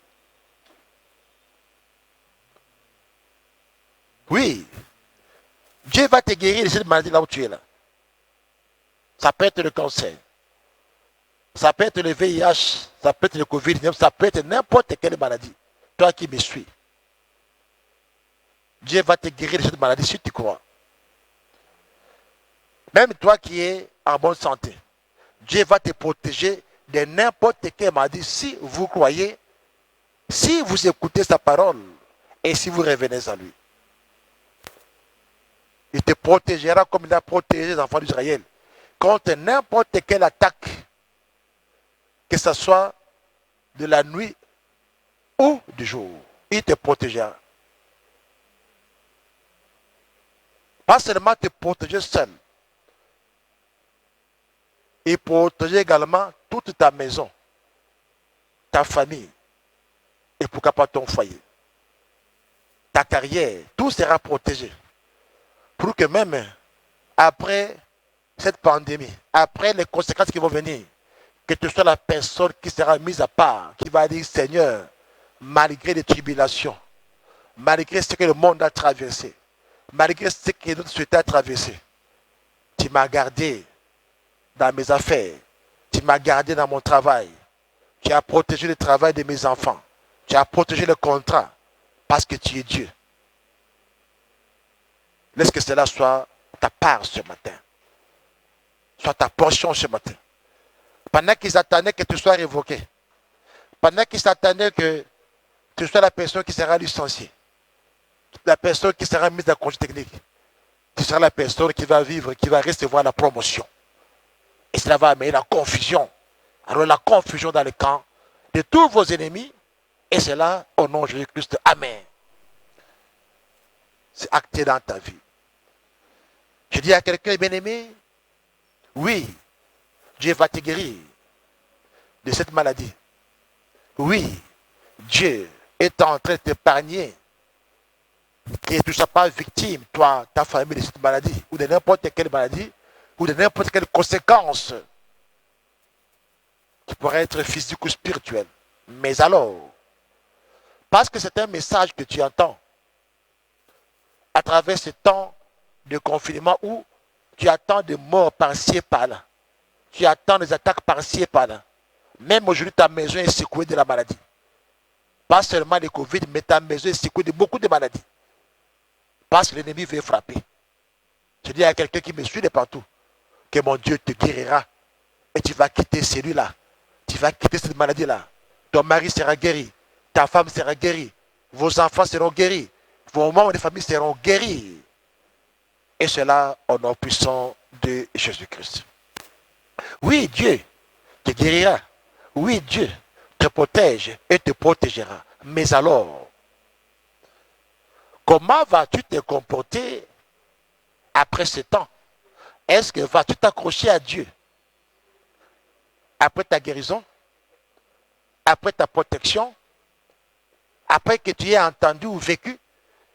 oui, Dieu va te guérir de cette maladie là où tu es là. Ça peut être le cancer, ça peut être le VIH, ça peut être le Covid-19, ça peut être n'importe quelle maladie. Toi qui me suis, Dieu va te guérir de cette maladie si tu crois. Même toi qui es en bonne santé, Dieu va te protéger de n'importe quelle maladie si vous croyez, si vous écoutez sa parole et si vous revenez à lui. Il te protégera comme il a protégé les enfants d'Israël contre n'importe quelle attaque, que ce soit de la nuit ou du jour. Il te protégera. Pas seulement te protéger seul, il protège également toute ta maison, ta famille, et pourquoi pas ton foyer. Ta carrière, tout sera protégé. Pour que même après cette pandémie, après les conséquences qui vont venir, que tu sois la personne qui sera mise à part, qui va dire, Seigneur, malgré les tribulations, malgré ce que le monde a traversé, malgré ce que notre société a traversé, tu m'as gardé dans mes affaires, tu m'as gardé dans mon travail, tu as protégé le travail de mes enfants, tu as protégé le contrat, parce que tu es Dieu. Laisse que cela soit ta part ce matin, soit ta portion ce matin. Pendant qu'ils attendaient que tu sois révoqué, pendant qu'ils attendaient que tu sois la personne qui sera licenciée, la personne qui sera mise en congé technique, tu seras la personne qui va vivre, qui va recevoir la promotion. Et cela va amener la confusion. Alors la confusion dans le camp de tous vos ennemis. Et cela au nom de Jésus-Christ. Amen. C'est acté dans ta vie. Je dis à quelqu'un bien-aimé, oui, Dieu va te guérir de cette maladie. Oui, Dieu est en train de t'épargner. Que tu ne sois pas victime, toi, ta famille, de cette maladie, ou de n'importe quelle maladie, ou de n'importe quelle conséquence qui pourrait être physique ou spirituelle. Mais alors, parce que c'est un message que tu entends à travers ce temps de confinement où tu attends des morts par-ci et par-là, tu attends des attaques par-ci et par-là. Même aujourd'hui, ta maison est secouée de la maladie. Pas seulement le Covid, mais ta maison est secouée de beaucoup de maladies. Parce que l'ennemi veut frapper. Je dis à quelqu'un qui me suit de partout que mon Dieu te guérira et tu vas quitter celui-là. Tu vas quitter cette maladie-là. Ton mari sera guéri. Ta femme sera guérie. Vos enfants seront guéris. Vos membres de famille seront guéris. Et cela au nom puissant de Jésus-Christ. Oui, Dieu te guérira. Oui, Dieu te protège et te protégera. Mais alors, comment vas-tu te comporter après ce temps? Est-ce que vas-tu t'accrocher à Dieu après ta guérison, après ta protection, après que tu aies entendu ou vécu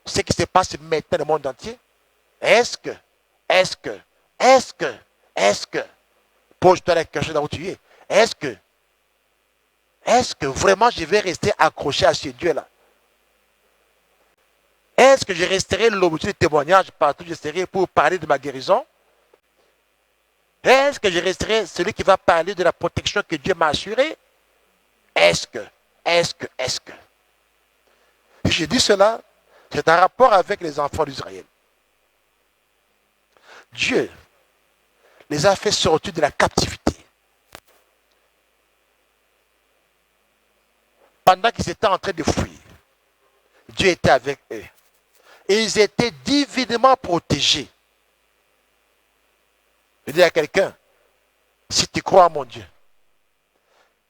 ce qui se passe maintenant dans le monde entier? Est-ce que, pose-toi la question là où tu es, est-ce que vraiment je vais rester accroché à ce Dieu-là? Est-ce que je resterai l'objet de témoignage partout où je serai pour parler de ma guérison? Est-ce que je resterai celui qui va parler de la protection que Dieu m'a assurée? Est-ce que? Si je dis cela, c'est en rapport avec les enfants d'Israël. Dieu les a fait sortir de la captivité. Pendant qu'ils étaient en train de fuir, Dieu était avec eux. Et ils étaient divinement protégés. Je dis à quelqu'un, si tu crois à mon Dieu,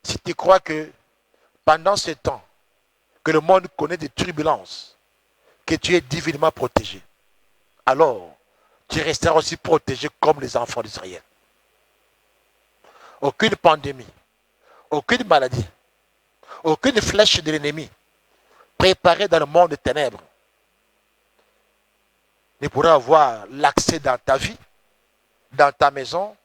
si tu crois que pendant ce temps, que le monde connaît des turbulences, que tu es divinement protégé, alors tu resteras aussi protégé comme les enfants d'Israël. Aucune pandémie, aucune maladie, aucune flèche de l'ennemi préparée dans le monde des ténèbres ne pourra avoir l'accès dans ta vie, dans ta maison,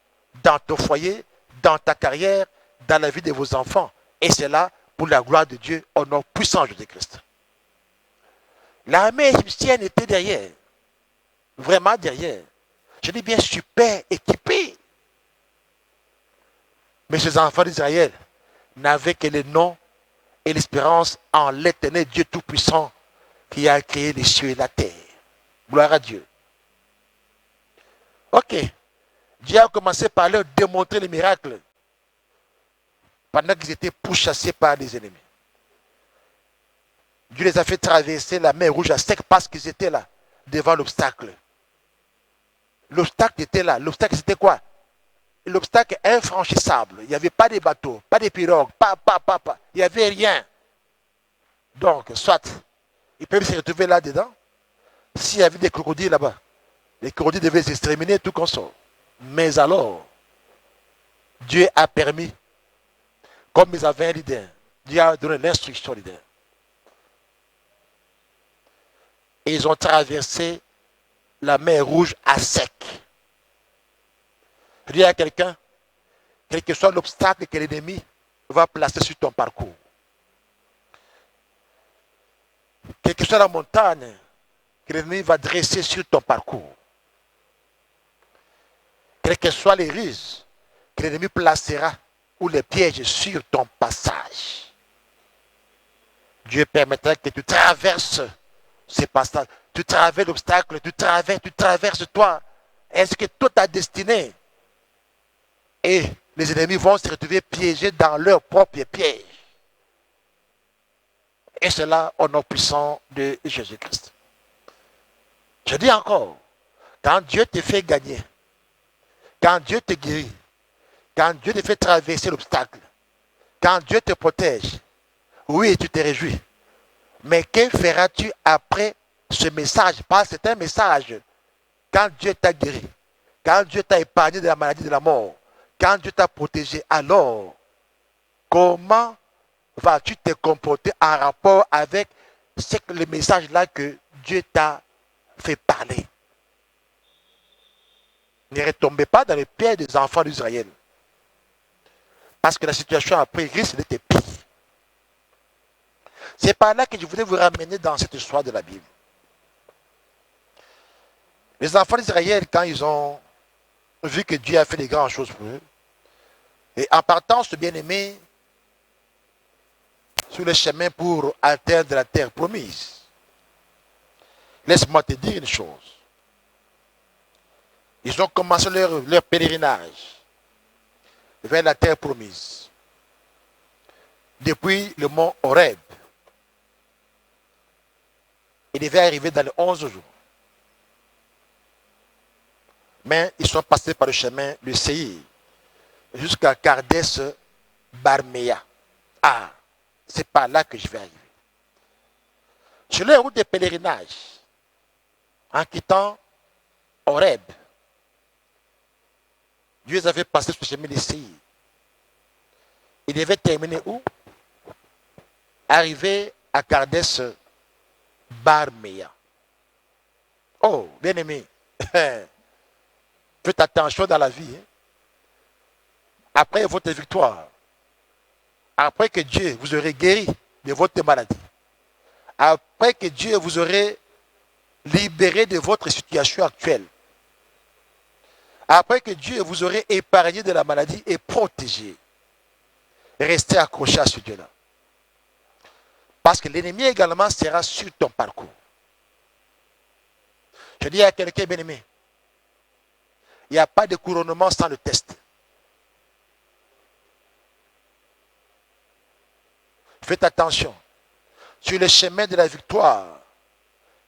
dans ton foyer, dans ta carrière, dans la vie de vos enfants. Et c'est là pour la gloire de Dieu au nom puissant de Jésus-Christ. L'armée égyptienne était derrière. Vraiment derrière. Je dis bien super équipée. Mais ces enfants d'Israël n'avaient que le nom et l'espérance en l'éternel Dieu Tout-Puissant qui a créé les cieux et la terre. Gloire à Dieu. Ok. Dieu a commencé par leur démontrer les miracles pendant qu'ils étaient pourchassés par les ennemis. Dieu les a fait traverser la mer Rouge à sec parce qu'ils étaient là, devant l'obstacle. L'obstacle était là. L'obstacle, c'était quoi? L'obstacle infranchissable. Il n'y avait pas de bateaux, pas de pirogues, pas. Il n'y avait rien. Donc, soit, ils peuvent se retrouver là-dedans. S'il y avait des crocodiles là-bas, les crocodiles devaient s'exterminer tout comme ça. Mais alors, Dieu a permis, comme ils avaient un leader, Dieu a donné l'instruction au leader. Et ils ont traversé la mer Rouge à sec. Je dis à quelqu'un, quel que soit l'obstacle que l'ennemi va placer sur ton parcours, quelle que soit la montagne que l'ennemi va dresser sur ton parcours, quels que soient les ruses que l'ennemi placera ou les pièges sur ton passage, Dieu permettra que tu traverses ces passages, tu traverses l'obstacle, tu traverses toi. Est-ce que toute ta destinée et les ennemis vont se retrouver piégés dans leur propre piège? Et cela au nom puissant de Jésus-Christ. Je dis encore, quand Dieu te fait gagner, quand Dieu te guérit, quand Dieu te fait traverser l'obstacle, quand Dieu te protège, oui, tu te réjouis. Mais que feras-tu après ce message? Parce que c'est un message. Quand Dieu t'a guéri, quand Dieu t'a épargné de la maladie, de la mort, quand Dieu t'a protégé, alors, comment vas-tu te comporter en rapport avec le message-là que Dieu t'a fait parler? Ne retombez pas dans les pièges des enfants d'Israël. Parce que la situation après risque d'être pire. C'est par là que je voulais vous ramener dans cette histoire de la Bible. Les enfants d'Israël, quand ils ont vu que Dieu a fait des grandes choses pour eux, et en partant, ce bien-aimé, sur le chemin pour atteindre la terre promise, laisse-moi te dire une chose. Ils ont commencé leur pèlerinage vers la terre promise. Depuis le mont Horeb. Il devait arriver dans les 11 jours. Mais ils sont passés par le chemin de Séir jusqu'à Kardès Barméa. Ah, c'est par là que je vais arriver. Sur les routes de pèlerinage, en quittant Horeb, Dieu les avait passé sur le chemin de Séir. Il devait terminer où? Arriver à Kardès Barméa. Oh, bien aimé, faites attention dans la vie. Hein. Après votre victoire, après que Dieu vous aurait guéri de votre maladie, après que Dieu vous aurait libéré de votre situation actuelle, après que Dieu vous aurait épargné de la maladie et protégé, restez accroché à ce Dieu-là. Parce que l'ennemi également sera sur ton parcours. Je dis à quelqu'un bien aimé, il n'y a pas de couronnement sans le test. Faites attention. Sur le chemin de la victoire,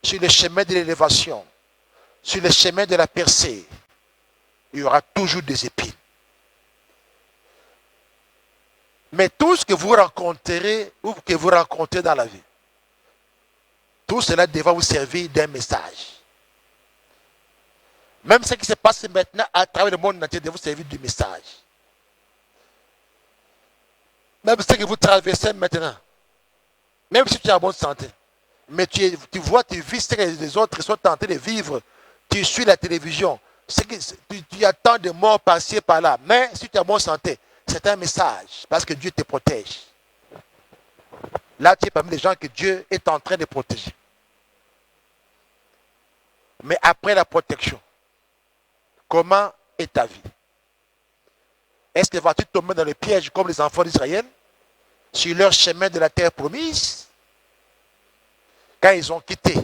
sur le chemin de l'élévation, sur le chemin de la percée, il y aura toujours des épines. Mais tout ce que vous rencontrerez ou que vous rencontrez dans la vie, tout cela devra vous servir d'un message. Même ce qui se passe maintenant à travers le monde entier devra vous servir du message. Même ce que vous traversez maintenant, même si tu es en bonne santé, mais tu vis ce que les autres sont en train de vivre, tu suis la télévision, tu attends de morts par-ci par-là, mais si tu es en bonne santé, c'est un message, parce que Dieu te protège. Là, tu es parmi les gens que Dieu est en train de protéger. Mais après la protection, comment est ta vie? Est-ce que vas-tu tomber dans le piège comme les enfants d'Israël, sur leur chemin de la terre promise, quand ils ont quitté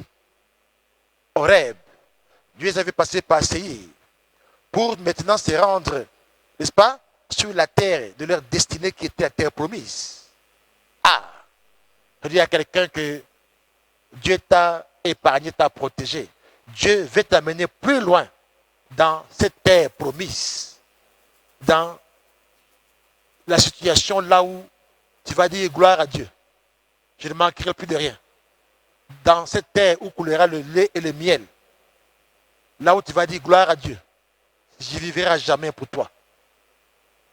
Horeb, Dieu les avait passés par Séir, pour maintenant se rendre, n'est-ce pas, sur la terre de leur destinée qui était la terre promise. Ah, je dis à quelqu'un que Dieu t'a épargné, t'a protégé. Dieu veut t'amener plus loin dans cette terre promise, dans la situation là où tu vas dire gloire à Dieu. Je ne manquerai plus de rien. Dans cette terre où coulera le lait et le miel, là où tu vas dire gloire à Dieu, j'y vivrai à jamais pour toi.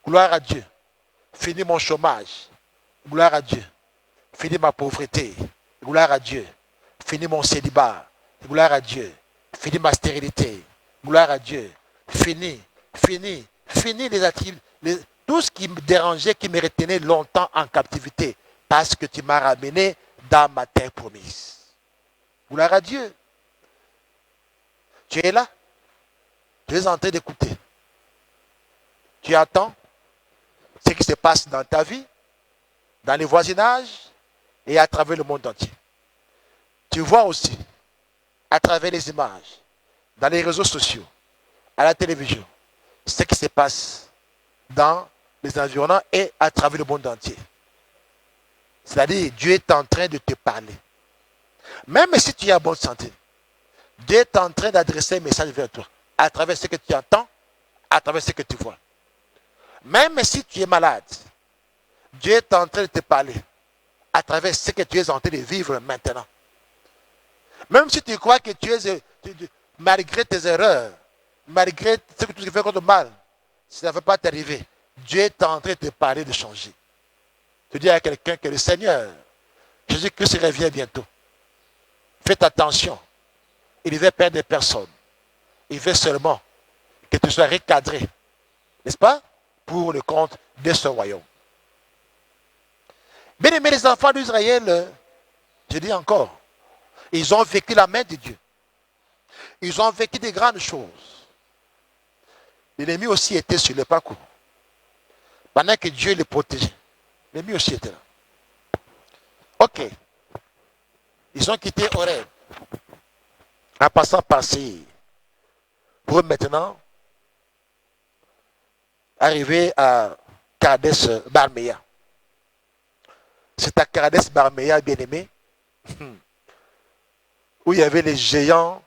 Gloire à Dieu. Finis mon chômage. Gloire à Dieu. Finis ma pauvreté. Gloire à Dieu. Finis mon célibat. Gloire à Dieu. Finis ma stérilité. Gloire à Dieu. Finis les activités. Tout ce qui me dérangeait, qui me retenait longtemps en captivité. Parce que tu m'as ramené dans ma terre promise. Gloire à Dieu. Tu es là. Tu es en train d'écouter. Tu attends ce qui se passe dans ta vie, dans les voisinages et à travers le monde entier. Tu vois aussi, à travers les images, dans les réseaux sociaux, à la télévision, ce qui se passe dans les environnants et à travers le monde entier. C'est-à-dire, Dieu est en train de te parler. Même si tu es en bonne santé, Dieu est en train d'adresser un message vers toi, à travers ce que tu entends, à travers ce que tu vois. Même si tu es malade, Dieu est en train de te parler à travers ce que tu es en train de vivre maintenant. Même si tu crois que malgré tes erreurs, malgré ce que tu fais contre mal, ça ne va pas t'arriver. Dieu est en train de te parler de changer. Tu dis à quelqu'un que le Seigneur, Jésus-Christ revient bientôt. Faites attention. Il veut perdre des personnes. Il veut seulement que tu sois recadré. N'est-ce pas? Pour le compte de ce royaume. Bien aimés les enfants d'Israël, je dis encore, ils ont vécu la main de Dieu. Ils ont vécu des grandes choses. L'ennemi aussi était sur le parcours. Pendant que Dieu les protégeait, l'ennemi aussi était là. Ok. Ils ont quitté Horeb en passant par Séir pour maintenant arriver à Kardès Barméa. C'est à Kardès Barméa, bien-aimé, où il y avait les géants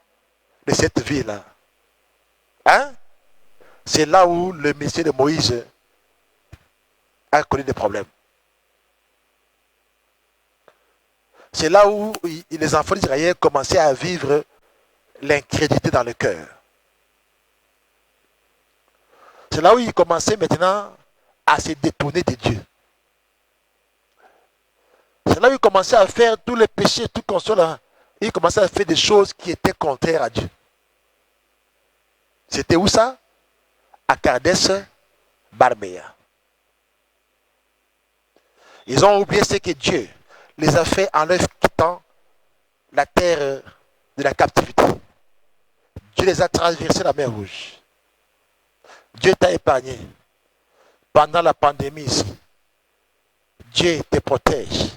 de cette ville. Hein? C'est là où le ministère de Moïse a connu des problèmes. C'est là où les enfants d'Israël commençaient à vivre l'incrédulité dans le cœur. C'est là où ils commençaient maintenant à se détourner de Dieu. C'est là où ils commençaient à faire tous les péchés, tout comme ça. Ils commençaient à faire des choses qui étaient contraires à Dieu. C'était où ça? À Kadesh Barnéa. Ils ont oublié ce que Dieu les a fait en leur quittant la terre de la captivité. Dieu les a traversés la mer Rouge. Dieu t'a épargné. Pendant la pandémie ici, Dieu te protège.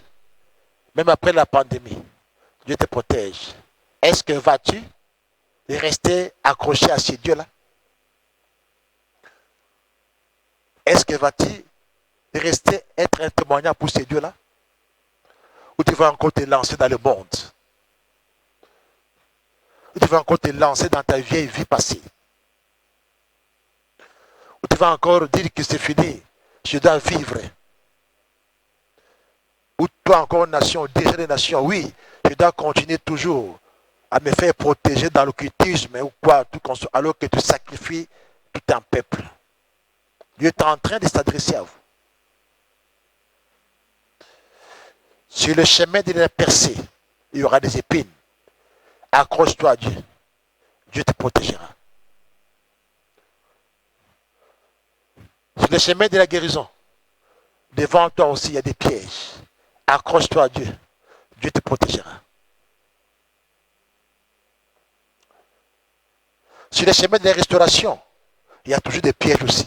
Même après la pandémie, Dieu te protège. Est-ce que vas-tu rester accroché à ce Dieu-là? Est-ce que vas-tu rester être un témoignage pour ce Dieu-là? Ou tu vas encore te lancer dans le monde? Ou tu vas encore te lancer dans ta vieille vie passée? Ou tu vas encore dire que c'est fini, je dois vivre? Ou toi encore nation, déjà des nations, oui, je dois continuer toujours à me faire protéger dans l'occultisme ou quoi, tout comme ça, alors que tu sacrifies tout un peuple. Dieu est en train de s'adresser à vous. Sur le chemin de la percée, il y aura des épines. Accroche-toi à Dieu. Dieu te protégera. Sur le chemin de la guérison, devant toi aussi, il y a des pièges. Accroche-toi à Dieu. Dieu te protégera. Sur le chemin de la restauration, il y a toujours des pièges aussi.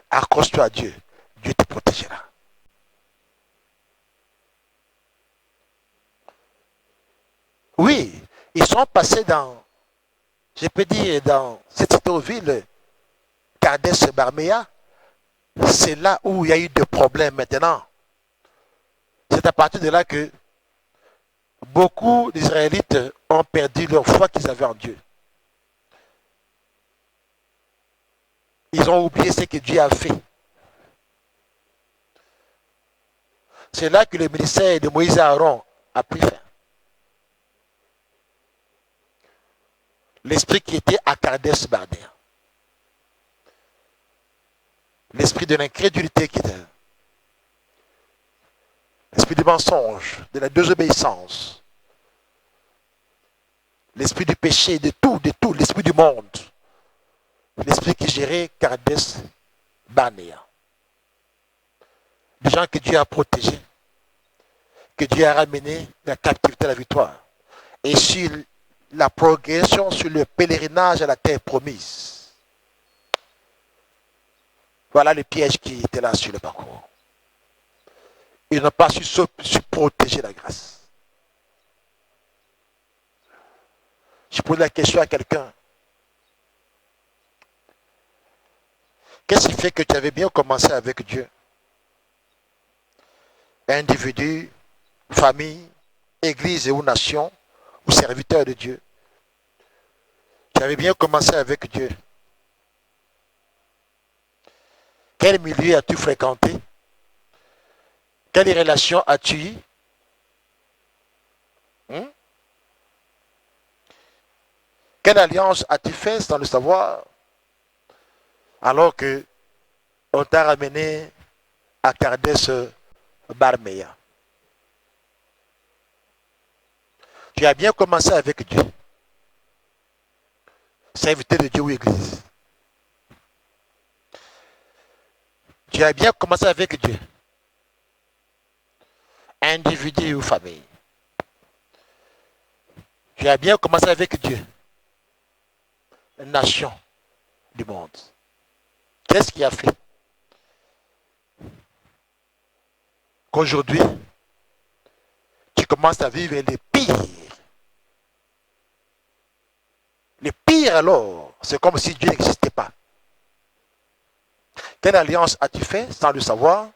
Accroche-toi à Dieu. Dieu te protégera. Oui, ils sont passés dans, je peux dire, dans cette ville, Kadesh Barnéa. C'est là où il y a eu des problèmes maintenant. C'est à partir de là que beaucoup d'Israélites ont perdu leur foi qu'ils avaient en Dieu. Ils ont oublié ce que Dieu a fait. C'est là que le ministère de Moïse et Aaron a pris fin. L'esprit qui était à Kadesh Barnéa. L'esprit de l'incrédulité qui était. L'esprit du mensonge, de la désobéissance. L'esprit du péché, de tout, l'esprit du monde. L'esprit qui gérait Kadesh Barnéa. Des gens que Dieu a protégés, que Dieu a ramenés de la captivité à la victoire. Et sur la progression, sur le pèlerinage à la terre promise. Voilà les pièges qui étaient là sur le parcours. Ils n'ont pas su protéger la grâce. Je pose la question à quelqu'un. Qu'est-ce qui fait que tu avais bien commencé avec Dieu? Individu, famille, église ou nation, ou serviteur de Dieu. Tu avais bien commencé avec Dieu. Quel milieu as-tu fréquenté? Quelle relation as-tu eu? Quelle alliance as-tu fait sans le savoir? Alors que on t'a ramené à Kadesh Barnéa. Tu as bien commencé avec Dieu. Serviteur de Dieu ou église. Tu as bien commencé avec Dieu. Individu ou famille. Tu as bien commencé avec Dieu. Nation du monde. Qu'est-ce qui a fait qu'aujourd'hui, tu commences à vivre les pires? Les pires alors, c'est comme si Dieu n'existait pas. Quelle alliance as-tu fait sans le savoir?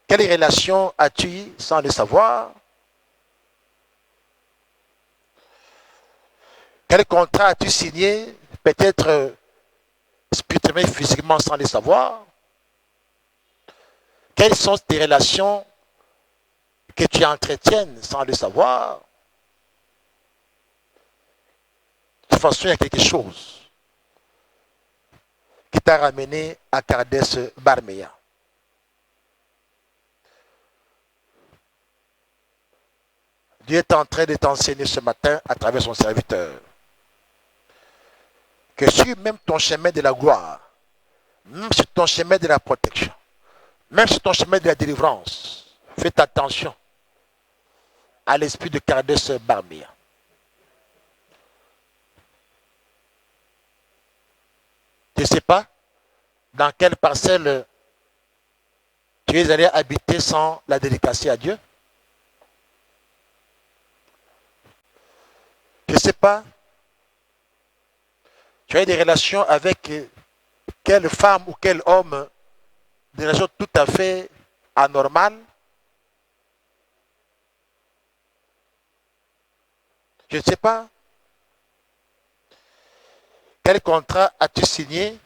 Quelle relation as-tu sans le savoir? Quel contrat as-tu signé? Peut-être spirituellement et physiquement sans le savoir. Quelles sont tes relations que tu entretiennes sans le savoir? De toute façon, il y a quelque chose qui t'a ramené à Kadesh Barnea. Dieu est en train de t'enseigner ce matin à travers son serviteur que sur même ton chemin de la gloire, même sur ton chemin de la protection, même sur ton chemin de la délivrance, faites attention à l'esprit de Kadesh Barnea. Tu ne sais pas dans quelle parcelle tu es allé habiter sans la dédicacer à Dieu? Je ne sais pas. Tu as eu des relations avec quelle femme ou quel homme, des relations tout à fait anormales? Je ne sais pas. Quel contrat as-tu signé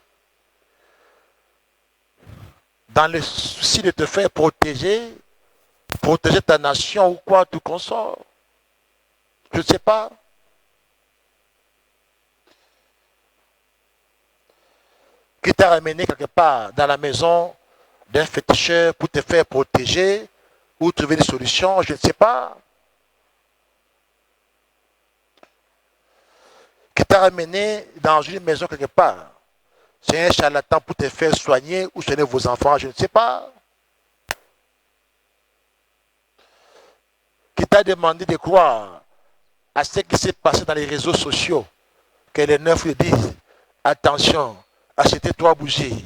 dans le souci de te faire protéger ta nation ou quoi, tout consort? Je ne sais pas. Qui t'a ramené quelque part dans la maison d'un féticheur pour te faire protéger ou trouver des solutions, je ne sais pas. Qui t'a ramené dans une maison quelque part. C'est un charlatan pour te faire soigner ou soigner vos enfants, je ne sais pas. Qui t'a demandé de croire à ce qui s'est passé dans les réseaux sociaux, que les neufs lui disent, attention, achetez 3 bougies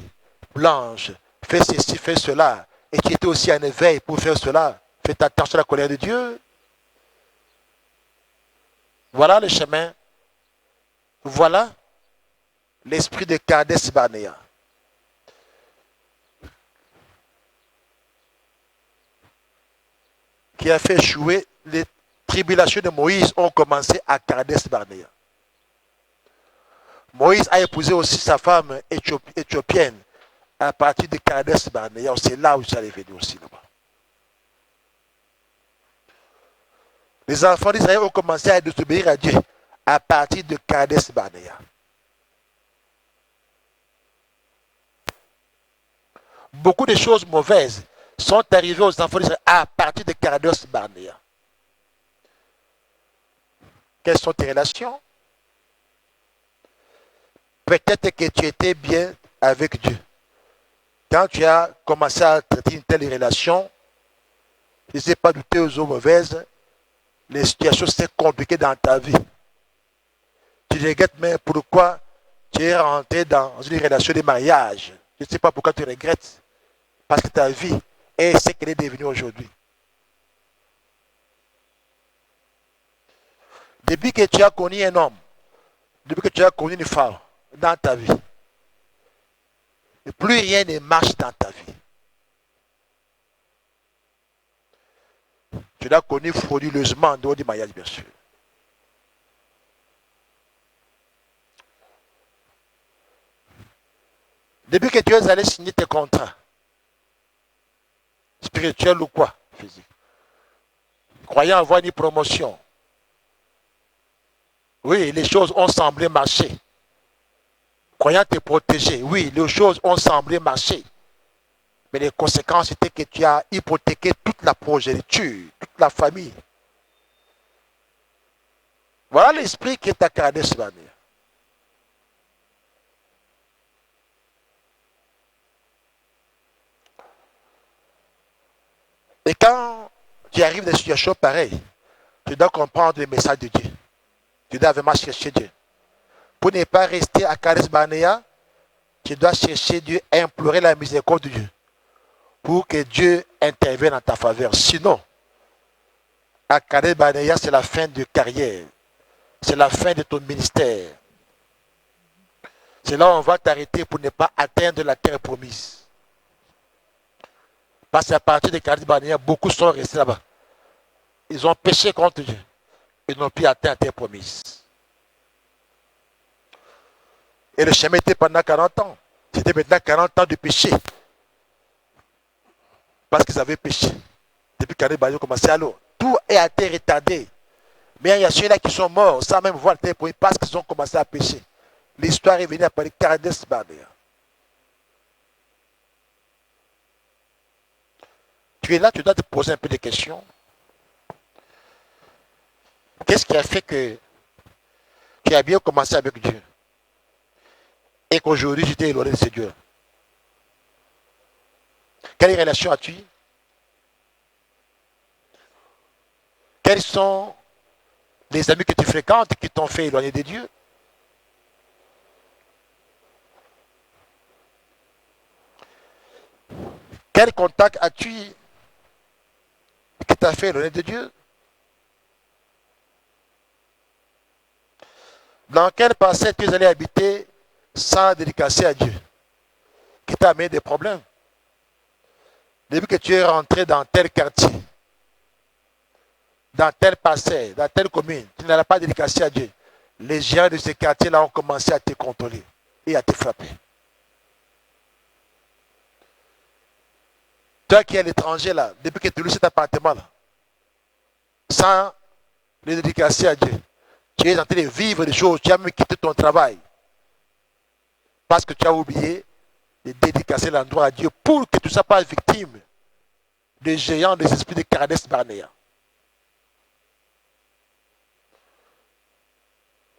blanches, fais ceci, fais cela, et qui était aussi en éveil pour faire cela. Faites attention à la colère de Dieu. Voilà le chemin. Voilà l'esprit de Kadesh Barnea. Qui a fait jouer les tribulations de Moïse ont commencé à Kadesh Barnea. Moïse a épousé aussi sa femme éthiopienne à partir de Kadesh Barnea. C'est là où ça est venu aussi là-bas. Les enfants d'Israël ont commencé à désobéir à Dieu à partir de Kadesh Barnea. Beaucoup de choses mauvaises sont arrivées aux enfants d'Israël à partir de Kadesh Barnea. Quelles sont tes relations? Peut-être que tu étais bien avec Dieu. Quand tu as commencé à traiter une telle relation, tu ne sais pas douter aux eaux mauvaises, les situations s'est compliquées dans ta vie. Tu regrettes même pourquoi tu es rentré dans une relation de mariage. Je ne sais pas pourquoi tu regrettes. Parce que ta vie est ce qu'elle est devenue aujourd'hui. Depuis que tu as connu un homme, depuis que tu as connu une femme dans ta vie, plus rien ne marche dans ta vie. Tu l'as connu frauduleusement en dehors du mariage, bien sûr. Depuis que tu es allé signer tes contrats, spirituels ou quoi, physique, croyant avoir une promotion, oui, les choses ont semblé marcher. Croyant te protéger, oui, les choses ont semblé marcher. Mais les conséquences étaient que tu as hypothéqué toute la progéniture, toute la famille. Voilà l'esprit qui est à Kadesh Barnea. Et quand tu arrives dans des situations pareilles, tu dois comprendre le message de Dieu. Tu dois vraiment chercher Dieu. Pour ne pas rester à Kadesh Barnea, tu dois chercher Dieu et implorer la miséricorde de Dieu pour que Dieu intervienne en ta faveur. Sinon, à Kadesh Barnea, c'est la fin de carrière. C'est la fin de ton ministère. C'est là où on va t'arrêter pour ne pas atteindre la terre promise. Parce qu'à partir de Kadesh Barnea, beaucoup sont restés là-bas. Ils ont péché contre Dieu. Ils n'ont plus atteint la terre promise. Et le chemin était pendant 40 ans. C'était maintenant 40 ans de péché. Parce qu'ils avaient péché. Depuis qu'Anne Bayo commençait à l'eau. Tout a été retardé. Mais il y a ceux-là qui sont morts sans même voir le terre parce qu'ils ont commencé à pécher. L'histoire est venue après Kades Barnea. Tu es là, tu dois te poser un peu de questions. Qu'est-ce qui a fait que tu as bien commencé avec Dieu et qu'aujourd'hui tu t'es éloigné de ce Dieu? Quelle relation as-tu? Quels sont les amis que tu fréquentes qui t'ont fait éloigner de Dieu? Quel contact as-tu qui t'a fait éloigner de Dieu? Dans quel passé tu es allé habiter sans dédicacer à Dieu? Qui t'a amené des problèmes? Depuis que tu es rentré dans tel quartier, dans tel passé, dans telle commune, tu n'as pas dédicacé à Dieu. Les gens de ce quartier-là ont commencé à te contrôler et à te frapper. Toi qui es à l'étranger là, depuis que tu loues cet appartement-là, sans le dédicacer à Dieu, tu es en train de vivre des choses, tu as même quitté ton travail. Parce que tu as oublié de dédicacer l'endroit à Dieu pour que tu ne sois pas victime des géants des esprits de Kades Barnea.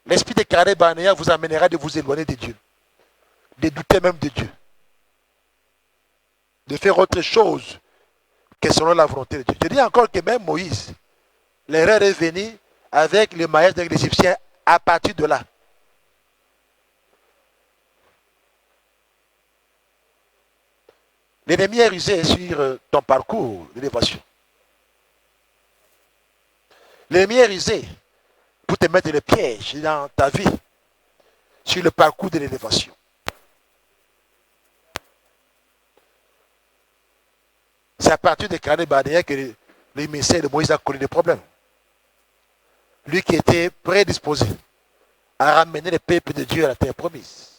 L'esprit de Kades Barnea vous amènera de vous éloigner de Dieu, de douter même de Dieu, de faire autre chose que selon la volonté de Dieu. Je dis encore que même Moïse, l'erreur est venue avec le mariage avec l'Égyptien à partir de là. L'ennemi est rusé sur ton parcours d'élévation. L'ennemi est rusé pour te mettre le piège dans ta vie sur le parcours de l'élévation. C'est à partir de Kades Barnea que l'émissaire de Moïse a connu des problèmes. Lui qui était prédisposé à ramener le peuple de Dieu à la terre promise.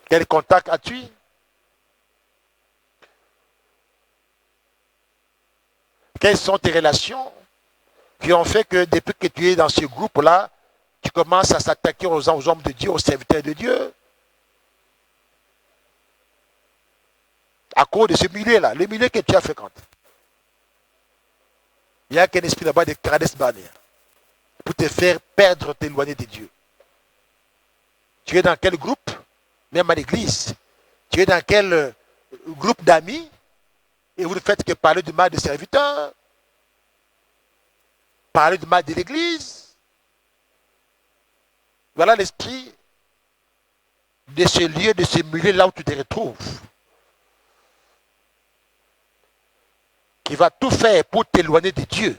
Quel contact as-tu? Quelles sont tes relations qui ont fait que depuis que tu es dans ce groupe-là, tu commences à s'attaquer aux hommes de Dieu, aux serviteurs de Dieu? À cause de ce milieu-là, le milieu que tu as fréquenté. Il y a qu'un esprit là-bas de Kades Barnea pour te faire perdre, t'éloigner de Dieu. Tu es dans quel groupe? Même à l'église. Tu es dans quel groupe d'amis? Et vous ne faites que parler du mal des serviteurs, parler du mal de l'église. Voilà l'esprit de ce lieu, de ce milieu là où tu te retrouves, qui va tout faire pour t'éloigner de Dieu.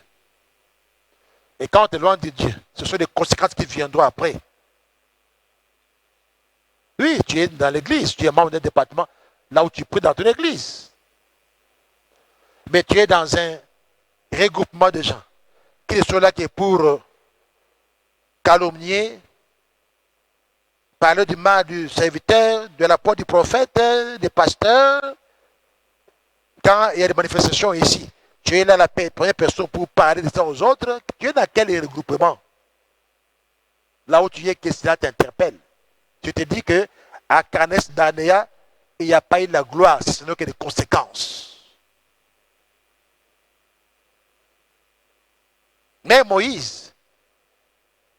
Et quand on t'éloigne de Dieu, ce sont les conséquences qui viendront après. Oui, tu es dans l'église, tu es membre d'un département, là où tu pries dans ton église. Mais tu es dans un regroupement de gens qui sont là pour calomnier, parler du mal du serviteur, de la part du prophète, des pasteurs. Quand il y a des manifestations ici, tu es là la première personne pour parler de ça aux autres. Tu es dans quel regroupement? Là où tu es, que cela t'interpelle. Tu te dis que à Kades Barnea, il n'y a pas eu la gloire, sinon que des conséquences. Mais Moïse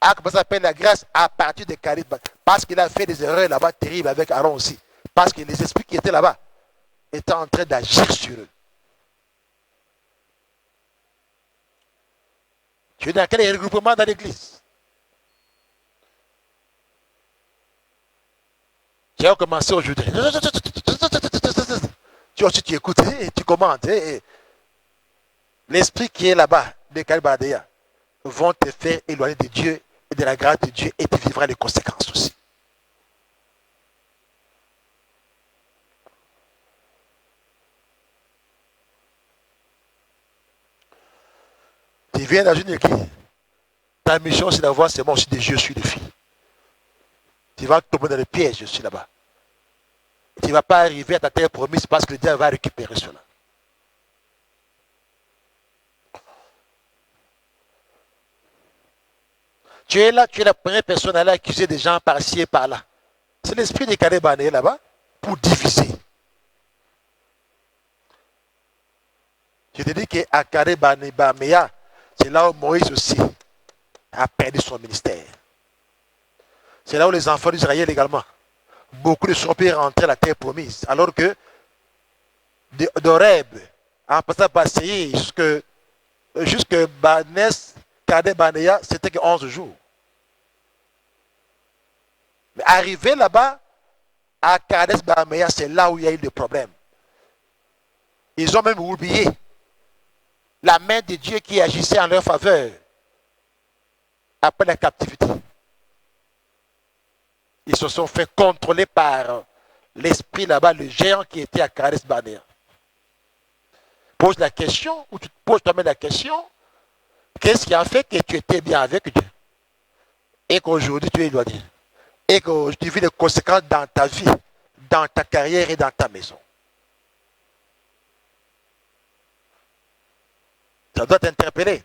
a commencé à faire la grâce à partir de Kades Barnea, parce qu'il a fait des erreurs là-bas terribles avec Aaron aussi. Parce que les esprits qui étaient là-bas étaient en train d'agir sur eux. Tu es dans quel regroupement dans l'église? Tu as commencé aujourd'hui. Tu aussi tu écoutes, tu commentes. L'esprit qui est là-bas, de Kades Barnea, vont te faire éloigner de Dieu et de la grâce de Dieu et tu vivras les conséquences aussi. Tu viens dans une église. Ta mission, c'est d'avoir seulement aussi des yeux sur les filles. Tu vas tomber dans le piège, je suis là-bas. Tu ne vas pas arriver à ta terre promise parce que le diable va récupérer cela. Tu es là, tu es la première personne à aller accuser des gens par-ci et par-là. C'est l'esprit des Kadebané là-bas pour diviser. Je te dis qu'à Kadebanéa, c'est là où Moïse aussi a perdu son ministère. C'est là où les enfants d'Israël également, beaucoup ne sont pas rentrés à la terre promise. Alors que d'Oreb, en passant par Séir jusque Banès, Kadebanéa, c'était que 11 jours. Mais arrivé là-bas, à Kades Barnea, c'est là où il y a eu des problèmes. Ils ont même oublié la main de Dieu qui agissait en leur faveur après la captivité. Ils se sont fait contrôler par l'esprit là-bas, le géant qui était à Kades Barnea. Pose la question, ou tu te poses toi-même la question, qu'est-ce qui a fait que tu étais bien avec Dieu et qu'aujourd'hui tu es éloigné? Et que tu vis les conséquences dans ta vie, dans ta carrière et dans ta maison. Ça doit t'interpeller.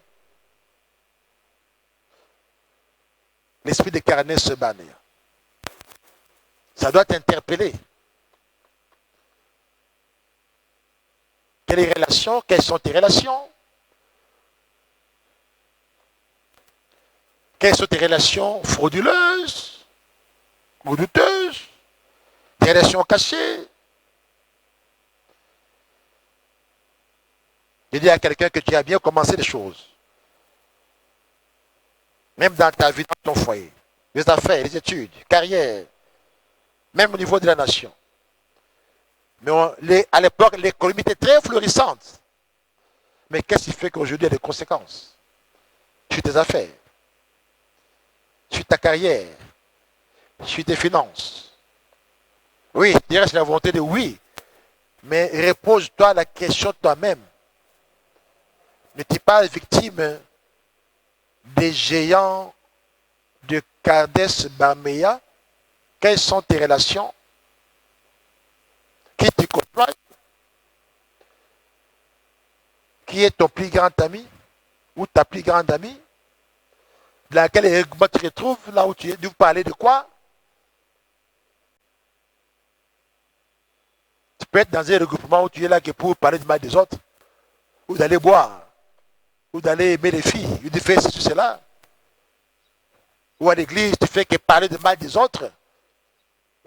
L'esprit de Carnet se banne. Ça doit t'interpeller. Quelles relations? Quelles sont tes relations? Quelles sont tes relations frauduleuses? Ou douteuses, des relations cachées. Je dis à quelqu'un que tu as bien commencé les choses. Même dans ta vie, dans ton foyer, les affaires, les études, carrière, même au niveau de la nation. Mais à l'époque, l'économie était très florissante. Mais qu'est-ce qui fait qu'aujourd'hui il y a des conséquences sur tes affaires, sur ta carrière, sur tes finances? Oui, dirais c'est la volonté de oui. Mais repose-toi la question toi-même. Ne t'es pas victime des géants de Kades Barnea? Quelles sont tes relations? Qui te côtoie? Qui est ton plus grand ami? Ou ta plus grande amie? Dans laquelle tu te retrouves, là où tu es, vous parlez de quoi? Tu peux être dans un regroupement où tu es là que pour parler du mal des autres, ou d'aller boire, ou d'aller aimer les filles, ou de faire ceci, cela. Ou à l'église, tu fais que parler du mal des autres,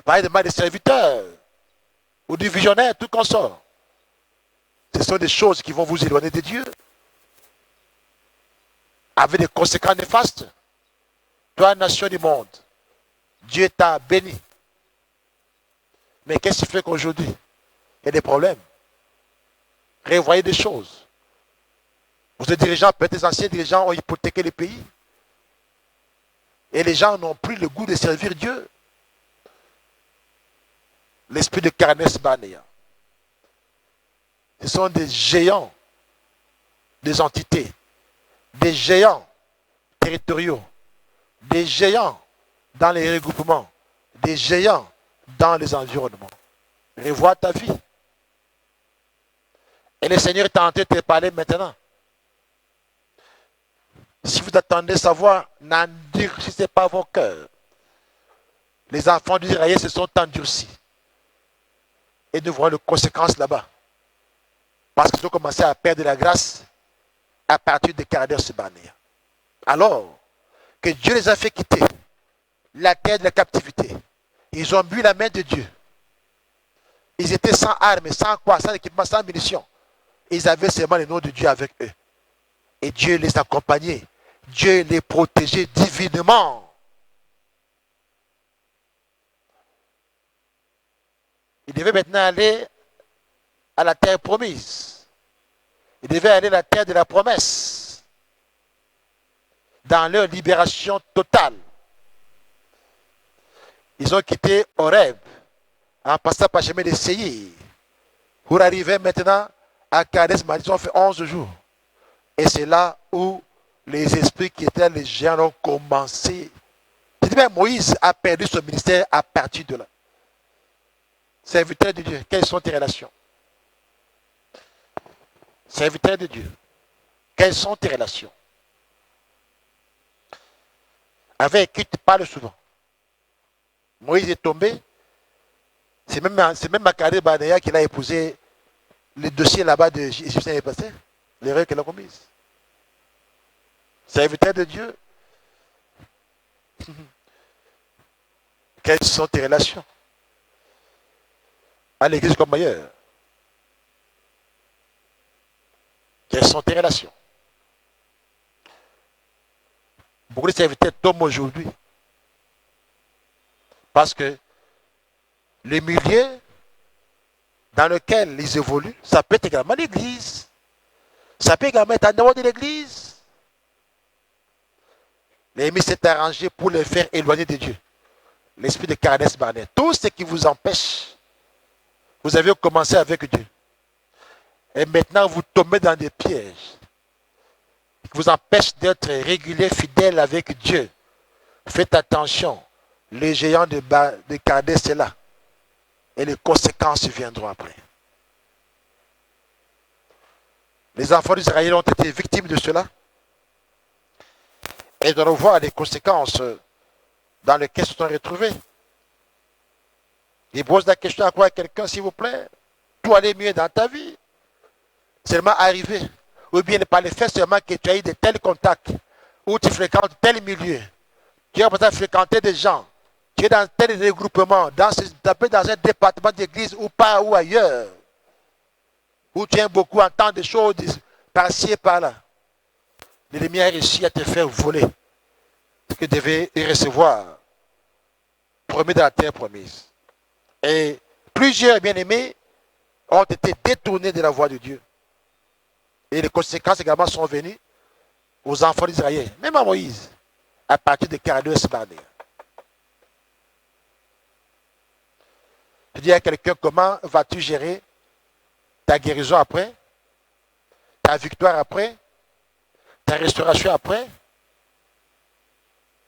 parler du mal des serviteurs, ou du visionnaire, tout consort. Ce sont des choses qui vont vous éloigner de Dieu, avec des conséquences néfastes. Toi, nation du monde, Dieu t'a béni. Mais qu'est-ce qui fait qu'aujourd'hui, il y a des problèmes? Revoyez des choses. Vous êtes dirigeants, peut-être les anciens dirigeants ont hypothéqué les pays. Et les gens n'ont plus le goût de servir Dieu. L'esprit de Carnes Barnea. Ce sont des géants, des entités, des géants territoriaux, des géants dans les regroupements, des géants dans les environnements. Revois ta vie. Et le Seigneur est en train de te parler maintenant. Si vous attendez savoir, n'endurcissez pas vos cœurs. Les enfants d'Israël se sont endurcis. Et nous voyons les conséquences là-bas. Parce qu'ils ont commencé à perdre la grâce à partir de Kades Barnea. Alors que Dieu les a fait quitter la terre de la captivité, ils ont bu la main de Dieu. Ils étaient sans armes, sans quoi, sans équipement, sans munitions. Ils avaient seulement le nom de Dieu avec eux. Et Dieu les accompagnait. Dieu les protégeait divinement. Ils devaient maintenant aller à la terre promise. Ils devaient aller à la terre de la promesse. Dans leur libération totale. Ils ont quitté Horeb en passant par le chemin de Séir pour arriver maintenant à Kades Barnea. Ils ont fait 11 jours. Et c'est là où les esprits qui étaient les géants ont commencé. dit bien, Moïse a perdu son ministère à partir de là. Serviteur de Dieu, quelles sont tes relations? Serviteur de Dieu, quelles sont tes relations? Avec qui tu parles souvent? Moïse est tombé. C'est même Makadé Barnea qui l'a épousé. Le dossier là-bas de l'Égyptien est passé. L'erreur qu'elle a commise. Serviteur de Dieu. Quelles sont tes relations? À l'église comme ailleurs. Quelles sont tes relations? Beaucoup de serviteurs tombent aujourd'hui. Parce que le milieu dans lequel ils évoluent, ça peut être également l'église. Ça peut également être en dehors de l'église. L'ennemi s'est arrangé pour les faire éloigner de Dieu. L'esprit de Kadesh Barnea. Tout ce qui vous empêche, vous avez commencé avec Dieu. Et maintenant, vous tombez dans des pièges qui vous empêchent d'être régulier, fidèle avec Dieu. Faites attention. Les géants de Kadesh, c'est là. Et les conséquences viendront après. Les enfants d'Israël ont été victimes de cela. Et de revoir les conséquences dans lesquelles ils se sont retrouvés. Il pose la question à quoi quelqu'un, s'il vous plaît? Tout allait mieux dans ta vie. Seulement arrivé. Ou bien par le fait seulement que tu as eu de tels contacts, ou tu fréquentes tel milieu. Tu as peut-être fréquenté des gens. Tu es dans tel regroupement, dans un département d'église ou pas, ou ailleurs, où tu aimes beaucoup entendre des choses par-ci et par-là. L'ennemi a réussi à te faire voler ce que tu devais recevoir, promis dans la terre promise. Et plusieurs bien-aimés ont été détournés de la voie de Dieu. Et les conséquences également sont venues aux enfants d'Israël, même à Moïse, à partir de Kadesh Barnea. Je dis à quelqu'un, comment vas-tu gérer ta guérison après, ta victoire après, ta restauration après?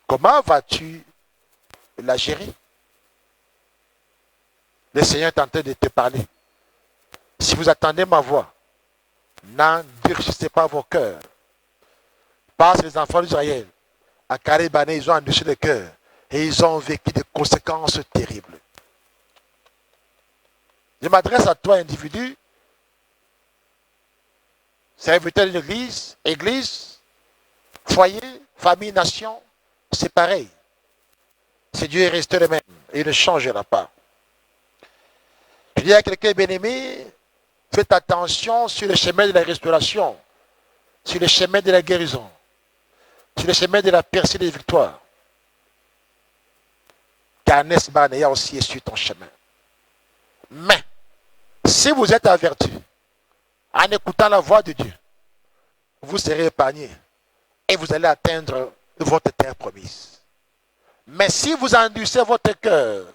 Comment vas-tu la gérer? Le Seigneur est en train de te parler. Si vous attendez ma voix, n'endurcissez pas vos cœurs. Parce que les enfants d'Israël, à Kadesh Barnea, ils ont endurci le cœur et ils ont vécu des conséquences terribles. Je m'adresse à toi, individu, serviteur de l'église, église, foyer, famille, nation, c'est pareil. Si Dieu est resté le même, il ne changera pas. Je dis à quelqu'un bien-aimé, faites attention sur le chemin de la restauration, sur le chemin de la guérison, sur le chemin de la percée des victoires. Kadesh Barnea aussi est sur ton chemin. Mais, si vous êtes averti, en écoutant la voix de Dieu, vous serez épargné et vous allez atteindre votre terre promise. Mais si vous endurcissez votre cœur,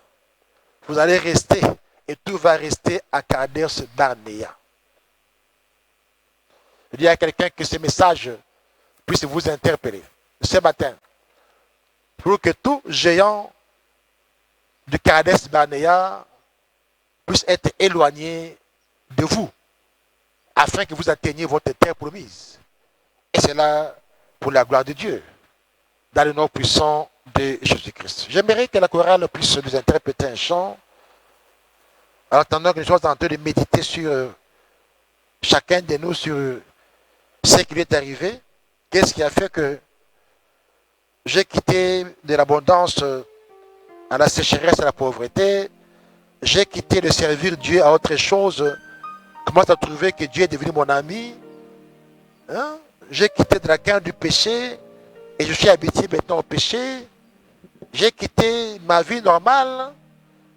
vous allez rester et tout va rester à Kadesh Barnea. Je dis à quelqu'un que ce message puisse vous interpeller ce matin pour que tout géant de Kadesh Barnea puisse être éloigné de vous, afin que vous atteigniez votre terre promise. Et c'est là pour la gloire de Dieu, dans le nom puissant de Jésus-Christ. J'aimerais que la chorale puisse nous interpréter un chant, en attendant que nous soyons en train de méditer sur chacun de nous, sur ce qui lui est arrivé. Qu'est-ce qui a fait que j'ai quitté de l'abondance à la sécheresse, à la pauvreté? J'ai quitté de servir Dieu à autre chose. Commence à trouver que Dieu est devenu mon ami. Hein? J'ai quitté de la quinte du péché et je suis habitué maintenant au péché. J'ai quitté ma vie normale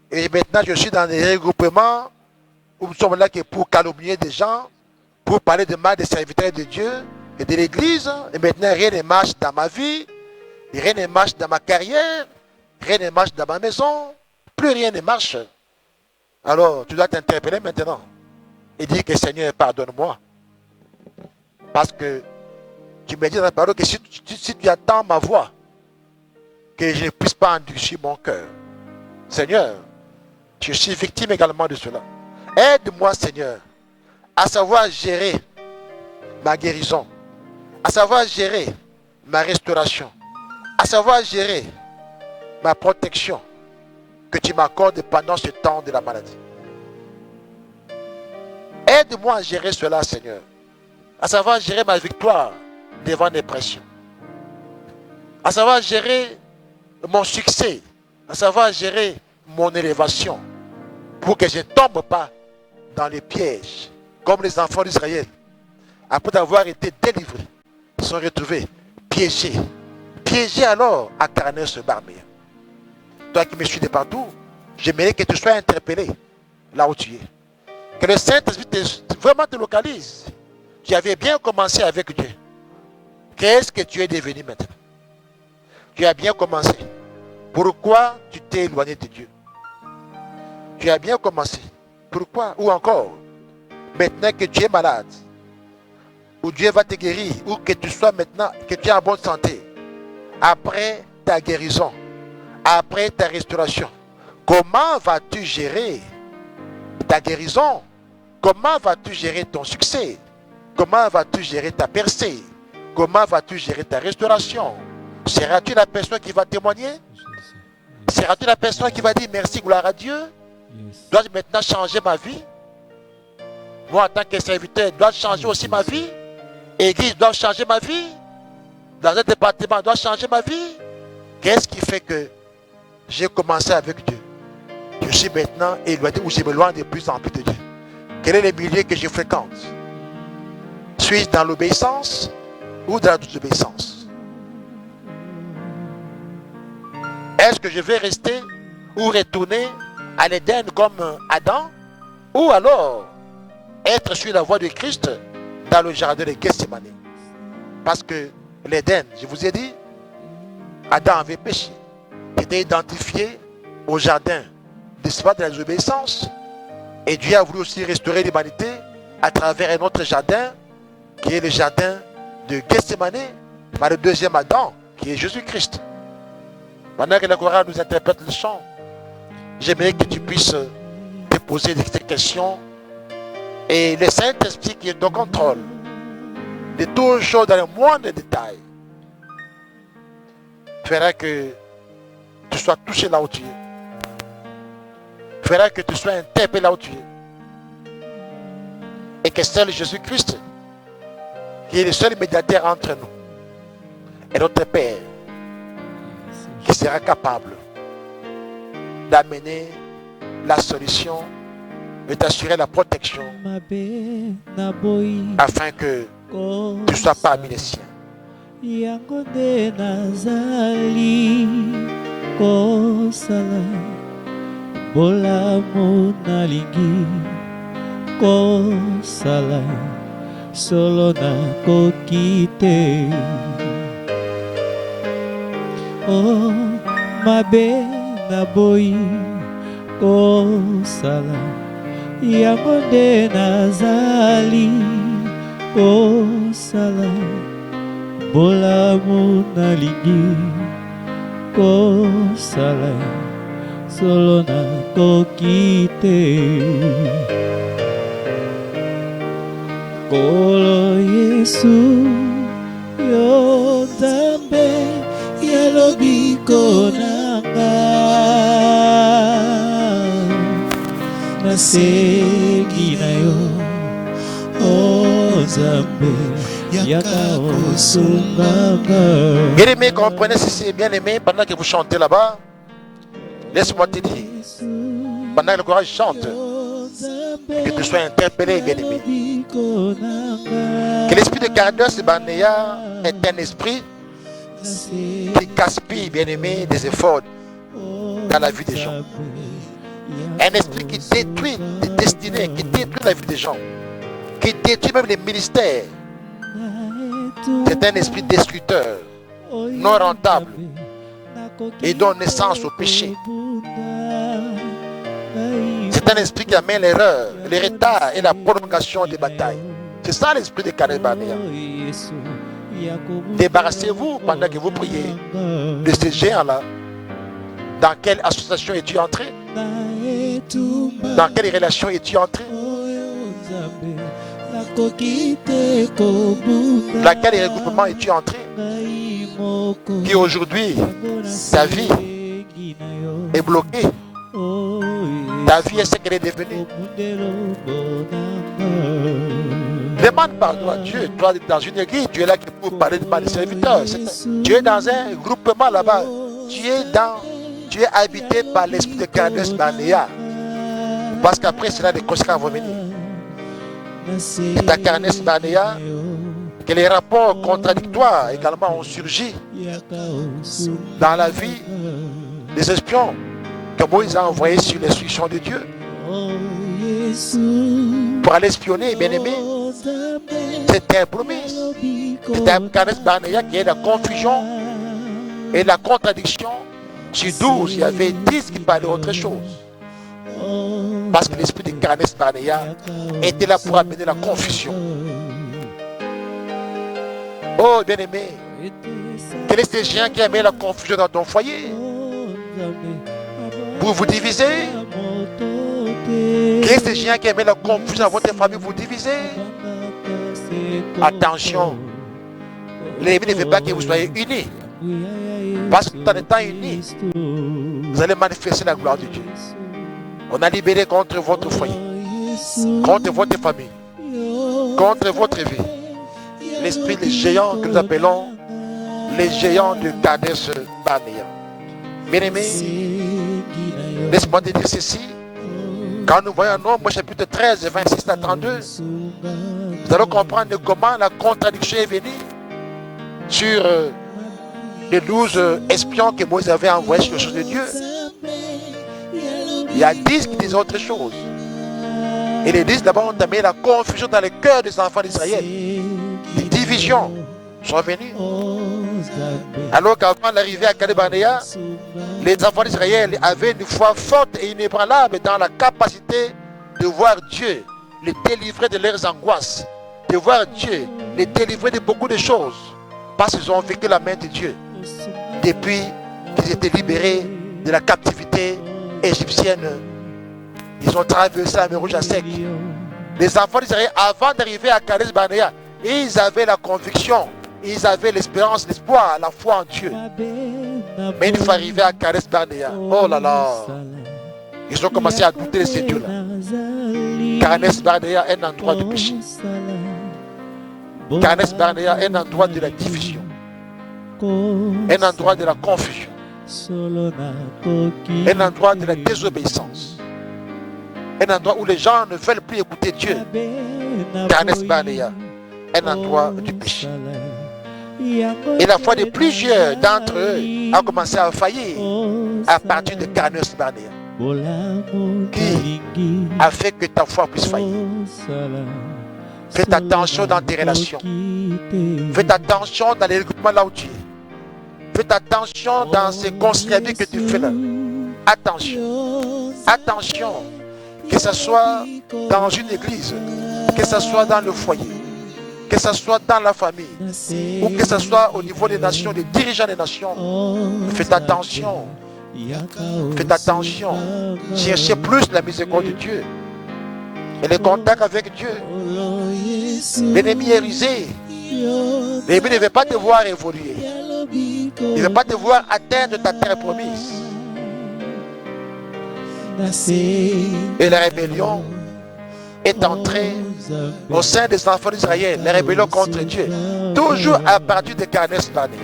et maintenant je suis dans des regroupements où nous sommes là que pour calomnier des gens, pour parler de mal des serviteurs de Dieu et de l'Église. Et maintenant rien ne marche dans ma vie, rien ne marche dans ma carrière, rien ne marche dans ma maison, plus rien ne marche. Alors, tu dois t'interpeller maintenant et dire que Seigneur, pardonne-moi. Parce que tu me dis dans la parole que si tu attends ma voix, que je ne puisse pas endurcir mon cœur. Seigneur, je suis victime également de cela. Aide-moi, Seigneur, à savoir gérer ma guérison, à savoir gérer ma restauration, à savoir gérer ma protection que tu m'accordes pendant ce temps de la maladie. Aide-moi à gérer cela, Seigneur, à savoir gérer ma victoire devant les pressions, à savoir gérer mon succès, à savoir gérer mon élévation, pour que je ne tombe pas dans les pièges, comme les enfants d'Israël, après avoir été délivrés, sont retrouvés piégés. Piégés alors à Carnès-Barnéa. Toi qui me suis de partout, j'aimerais que tu sois interpellé là où tu es. Que le Saint-Esprit vraiment te localise. Tu avais bien commencé avec Dieu. Qu'est-ce que tu es devenu maintenant? Tu as bien commencé. Pourquoi tu t'es éloigné de Dieu? Tu as bien commencé. Pourquoi? Ou encore, maintenant que tu es malade, ou Dieu va te guérir, ou que tu sois maintenant, que tu es en bonne santé, après ta guérison, après ta restauration, comment vas-tu gérer ta guérison? Comment vas-tu gérer ton succès? Comment vas-tu gérer ta percée? Comment vas-tu gérer ta restauration? Seras-tu la personne qui va témoigner? Seras-tu la personne qui va dire merci, gloire à Dieu? Dois-je maintenant changer ma vie? Moi, en tant que serviteur, dois-je changer aussi ma vie? Église doit changer ma vie? Dans un département, doit changer ma vie? Qu'est-ce qui fait que j'ai commencé avec Dieu? Je suis maintenant éloigné ou je m'éloigne de plus en plus de Dieu. Quel est le milieu que je fréquente? Suis-je dans l'obéissance ou dans la désobéissance? Est-ce que je vais rester ou retourner à l'Éden comme Adam, ou alors être sur la voie de Christ dans le jardin de Gethsémani? Parce que l'Éden, je vous ai dit, Adam avait péché. Il était identifié au jardin de la désobéissance, et Dieu a voulu aussi restaurer l'humanité à travers un autre jardin qui est le jardin de Gethsémani par le deuxième Adam qui est Jésus-Christ. Pendant que le Coran nous interprète le chant, j'aimerais que tu puisses te poser des questions, et le Saint-Esprit qui est au contrôle de toutes choses dans le moindre détail fera que tu sois touché là où tu es, fera que tu sois interpellé là où tu es, et que seul Jésus-Christ, qui est le seul médiateur entre nous et notre Père, qui sera capable d'amener la solution et d'assurer la protection afin que tu ne sois pas parmi les siens. Yangonde nazali kosala bolamu nalingi kosala solo nakoki te. Oh mabe naboyi kosala yangonde nazali kosala bolamu nalingi kosala solo nakoki te. Kolo Yesu yo Nzambe ya lobiko nanga nasengi na yo o Nzambe. Bien-aimé, comprenez ceci, bien-aimé, pendant que vous chantez là-bas, laisse-moi te dire, pendant que le courage chante, que tu sois interpellé, bien-aimé. Que l'esprit de Carnès-Barnéa est un esprit qui gaspille, bien-aimé, des efforts dans la vie des gens. Un esprit qui détruit des destinées, qui détruit la vie des gens, qui détruit même les ministères. C'est un esprit destructeur, non rentable, et donne naissance au péché. C'est un esprit qui amène l'erreur, le retard et la prolongation des batailles. C'est ça l'esprit de Carnès-Barnéa. Débarrassez-vous pendant que vous priez de ces géants-là. Dans quelle association es-tu entré? Dans quelle relation es-tu entré? Dans quel regroupement es-tu entré? Qui aujourd'hui, ta vie est bloquée. Ta vie est ce qu'elle est devenue. Demande pardon à Dieu. Toi, dans une église, tu es là pour parler de mal serviteur. Tu es dans un groupement là-bas. Tu es habité par l'esprit de Kades Barnea. Parce qu'après cela, les conséquences vont venir. Ta Kades Barnea, que les rapports contradictoires également ont surgi dans la vie des espions que Moïse a envoyés sur l'instruction de Dieu pour aller espionner, bien aimé. C'était une promesse. C'était un Kades Barnea qui est la confusion et la contradiction. Sur 12, il y avait 10 qui parlaient autre chose. Parce que l'esprit de Kades Barnea était là pour amener la confusion. Oh, bien-aimé, quel est ce géant qui a mis la confusion dans ton foyer? Pour vous diviser? Quel est ce géant qui a mis la confusion dans votre famille pour vous diviser? Attention, l'ennemi ne veut pas que vous soyez unis. Parce que en étant unis, vous allez manifester la gloire de Dieu. On a libéré contre votre foyer, contre votre famille, contre votre vie, l'esprit des géants que nous appelons les géants de Kades Barnea. Bien-aimé, laisse-moi te dire ceci. Quand nous voyons Nombre chapitre 13, 26 à 32, nous allons comprendre comment la contradiction est venue sur les 12 espions que Moïse avait envoyés sur les choses de Dieu. Il y a 10 qui disent autre chose. Et les 10 d'abord ont amené la confusion dans le cœur des enfants d'Israël. Les divisions sont venues. Alors qu'avant l'arrivée à Kades Barnea, les enfants d'Israël avaient une foi forte et inébranlable dans la capacité de voir Dieu les délivrer de leurs angoisses, de voir Dieu les délivrer de beaucoup de choses, parce qu'ils ont vécu la main de Dieu depuis qu'ils étaient libérés de la captivité égyptienne. Ils ont traversé la mer Rouge à sec. Les enfants d'Israël, avant d'arriver à Kades Barnea, ils avaient la conviction, ils avaient l'espérance, l'espoir, la foi en Dieu. Mais une fois arrivés à Kades Barnea, oh là là, ils ont commencé à douter de ces dieux-là. Kades Barnea est un endroit de péché. Kades Barnea est un endroit de la division, un endroit de la confusion, un endroit de la désobéissance, un endroit où les gens ne veulent plus écouter Dieu. Kades Barnea, un endroit du péché. Et la foi de plusieurs d'entre eux a commencé à faillir à partir de Kades Barnea, qui a fait que ta foi puisse faillir. Faites attention dans tes relations. Faites attention dans les regroupements là où tu es. Faites attention dans ces conseils que tu fais là. Attention. Attention. Que ce soit dans une église, que ce soit dans le foyer, que ce soit dans la famille, ou que ce soit au niveau des nations, des dirigeants des nations. Faites attention. Faites attention. Cherchez plus la miséricorde de Dieu et le contact avec Dieu. L'ennemi est rusé. L'ennemi ne veut pas te voir évoluer. Il ne veut pas te voir atteindre ta terre promise. Et la rébellion est entrée au sein des enfants d'Israël. La rébellion contre Dieu, toujours à partir de Kades Barnea.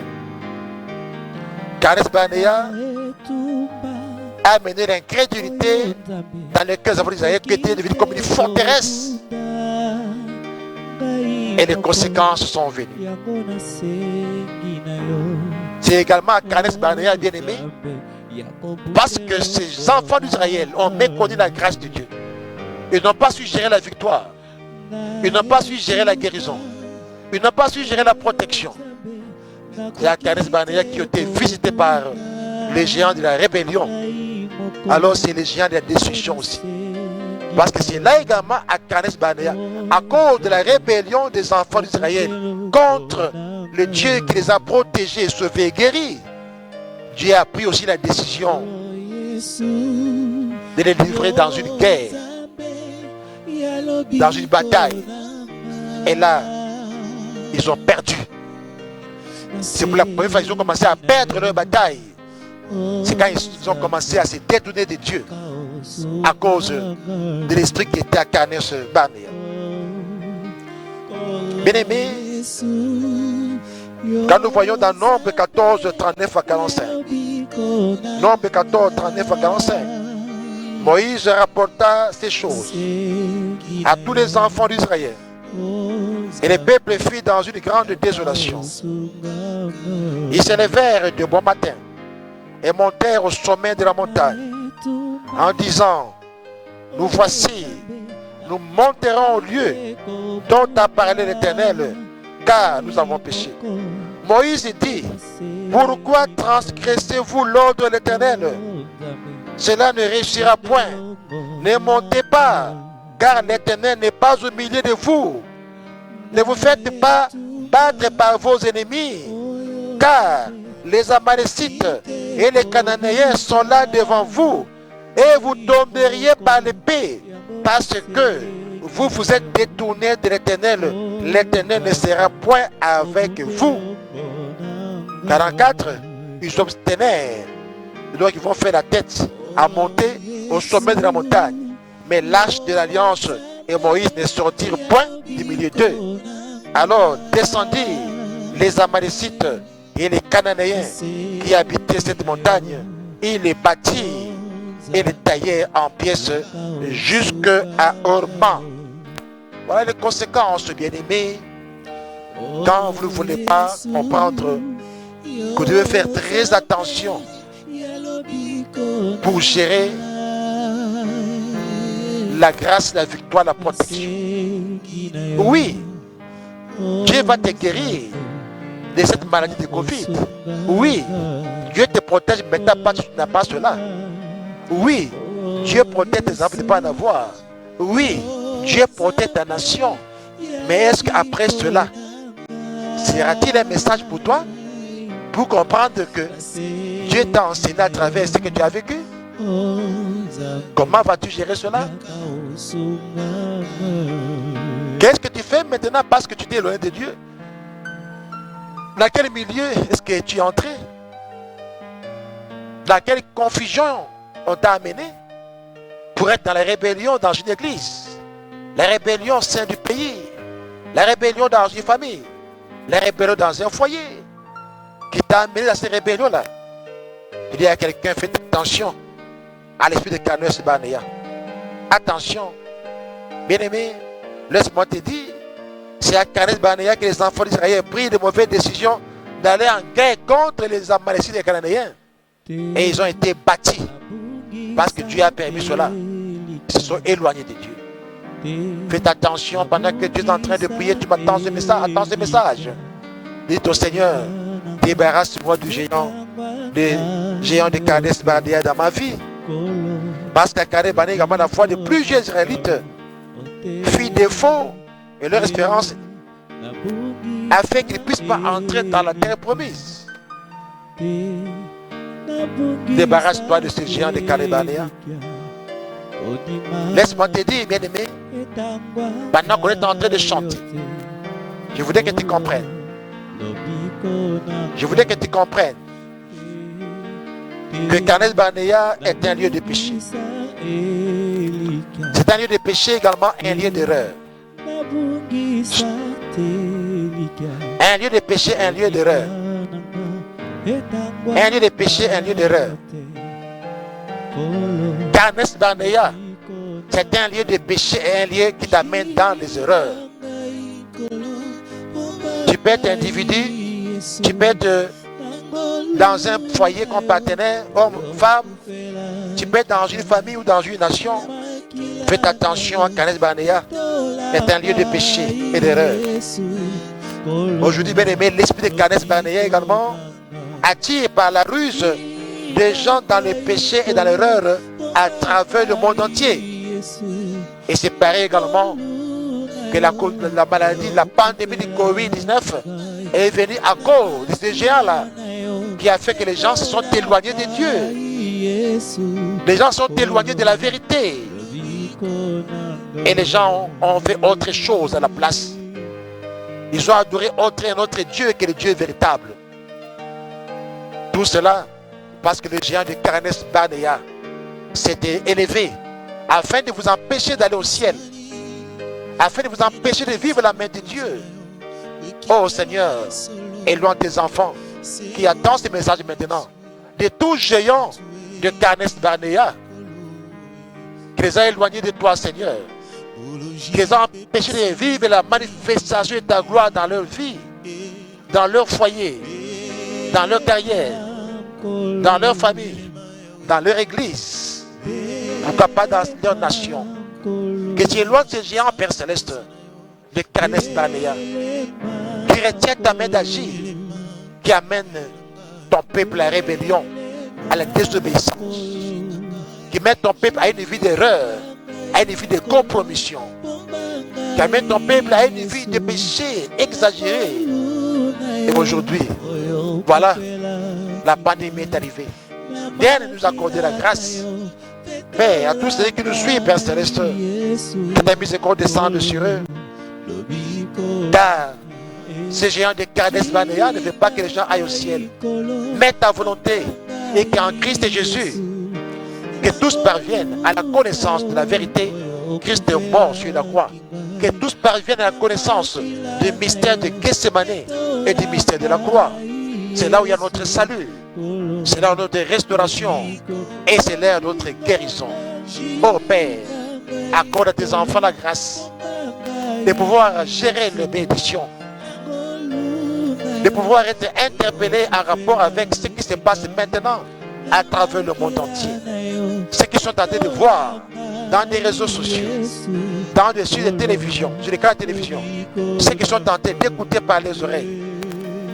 Kades Barnea a amené l'incrédulité dans le cœur des enfants d'Israël, qui était devenu comme une forteresse. Et les conséquences sont venues. C'est également à Kades Barnea, bien aimé, parce que ces enfants d'Israël ont méconnu la grâce de Dieu. Ils n'ont pas su gérer la victoire. Ils n'ont pas su gérer la guérison. Ils n'ont pas su gérer la protection. Il y a Kades Barnea qui ont été visités par les géants de la rébellion. Alors c'est les géants de la destruction aussi. Parce que c'est là également à Kades Barnea, à cause de la rébellion des enfants d'Israël contre le Dieu qui les a protégés, sauvés et guéris, Dieu a pris aussi la décision de les livrer dans une guerre, dans une bataille. Et là, ils ont perdu. C'est pour la première fois qu'ils ont commencé à perdre leur bataille. C'est quand ils ont commencé à se détourner de Dieu à cause de l'esprit qui était incarné sur Barnea. Bien-aimés, quand nous voyons dans Nombre 14, 39 à 45, Nombre 14, 39 à 45, Moïse rapporta ces choses à tous les enfants d'Israël. Et les peuples furent dans une grande désolation. Ils se levèrent de bon matin et montèrent au sommet de la montagne en disant: nous voici, nous monterons au lieu dont a parlé l'Éternel, car nous avons péché. Moïse dit: pourquoi transgressez-vous l'ordre de l'Éternel? Cela ne réussira point. Ne montez pas, car l'Éternel n'est pas au milieu de vous. Ne vous faites pas battre par vos ennemis, car les Amalécites et les Cananéens sont là devant vous, et vous tomberiez par l'épée, parce que vous vous êtes détournés de l'Éternel. L'Éternel ne sera point avec vous. 44, ils s'obstinèrent. Donc ils vont faire la tête à monter au sommet de la montagne. Mais l'arche de l'alliance et Moïse ne sortirent point du milieu d'eux. Alors descendirent les Amalécites et les Cananéens qui habitaient cette montagne. Ils les battirent et les taillèrent en pièces jusqu'à Horma. Voilà les conséquences, bien-aimés. Quand vous ne voulez pas comprendre que vous devez faire très attention pour gérer la grâce, la victoire, la protection. Oui, Dieu va te guérir de cette maladie de Covid. Oui, Dieu te protège, mais tu n'as pas cela. Oui, Dieu protège tes enfants de ne pas en avoir. Oui, Dieu protège ta nation. Mais est-ce qu'après cela, sera-t-il un message pour toi pour comprendre que Dieu t'a enseigné à travers ce que tu as vécu? Comment vas-tu gérer cela? Qu'est-ce que tu fais maintenant parce que tu t'es éloigné de Dieu? Dans quel milieu est-ce que tu es entré? Dans quelle confusion on t'a amené pour être dans la rébellion dans une église, la rébellion au sein du pays, la rébellion dans une famille, la rébellion dans un foyer qui t'a amené dans ces rébellions-là? Il y a quelqu'un, faites attention à l'esprit de Caneur Barnea. Attention, bien-aimé, laisse-moi te dire, c'est à Caneur Barnea que les enfants d'Israël prirent de mauvaises décisions d'aller en guerre contre les Amalécites et les Cananéens. Et ils ont été bâtis parce que Dieu a permis cela. Ils se sont éloignés de Dieu. Faites attention pendant que Dieu est en train de prier, tu m'attends ce message. Attends ce message. Dites au Seigneur, débarrasse-moi du géant de Caneur Barnea dans ma vie. Parce qu'à Caneur Barnea, également la foi de plusieurs Israélites fit défaut et leur espérance a fait qu'ils ne puissent pas entrer dans la terre promise. Débarrasse-toi de ce géant de Caneur Barnea. Laisse-moi te dire, bien-aimé, pendant qu'on est en train de chanter, je voudrais que tu comprennes. Je voudrais que tu comprennes que Caneur Barnea est un lieu de péché. C'est un lieu de péché également, un lieu d'erreur. Un lieu de péché, un lieu d'erreur. Un lieu de péché, un lieu d'erreur. Caneur Barnea, c'est un lieu de péché et un lieu qui t'amène dans les erreurs. Tu peux être individu, tu peux être dans un foyer comme partenaire, homme, femme, tu peux être dans une famille ou dans une nation. Faites attention à Caneur Barnea, c'est un lieu de péché et d'erreur. Aujourd'hui, bien aimé, l'esprit de Caneur Barnea également attire par la ruse des gens dans le péché et dans l'erreur à travers le monde entier. Et c'est pareil également que la maladie, la pandémie du Covid-19 est venue à cause de ces géants-là qui a fait que les gens se sont éloignés de Dieu. Les gens sont éloignés de la vérité. Et les gens ont fait autre chose à la place. Ils ont adoré un autre Dieu que le Dieu véritable. Tout cela parce que le géant de Kades Barnea s'était élevé afin de vous empêcher d'aller au ciel, afin de vous empêcher de vivre la main de Dieu. Oh Seigneur, éloigne tes enfants qui attendent ce message maintenant de tout géant de Kades Barnea qui les a éloignés de toi, Seigneur, qui les a empêchés de vivre la manifestation de ta gloire dans leur vie, dans leur foyer, dans leur carrière, dans leur famille, dans leur église, pourquoi pas dans leur nation. Que tu éloignes ces géants, Père Céleste, de Kades Barnea, qui retient ta main d'agir, qui amène ton peuple à la rébellion, à la désobéissance, qui met ton peuple à une vie d'erreur, à une vie de compromission, qui amène ton peuple à une vie de péché exagéré. Et aujourd'hui, voilà, la pandémie est arrivée. Viens nous accorder la grâce. Père, à tous ceux qui nous suivent, Père Céleste, que ta miséricorde descende sur eux. Car ces géants de Kades Barnea ne veulent pas que les gens aillent au ciel. Mais ta volonté est qu'en Christ Jésus, que tous parviennent à la connaissance de la vérité. Christ est mort sur la croix. Que tous parviennent à la connaissance du mystère de Gethsemane et du mystère de la croix. C'est là où il y a notre salut. C'est là où notre restauration. Et c'est là où notre guérison. Oh Père, accorde à tes enfants la grâce de pouvoir gérer les bénédictions, de pouvoir être interpellés en rapport avec ce qui se passe maintenant à travers le monde entier. Ceux qui sont en train de voir dans des réseaux sociaux, sur les télévisions, sur les canaux de télévision, ceux qui sont tentés d'écouter par les oreilles,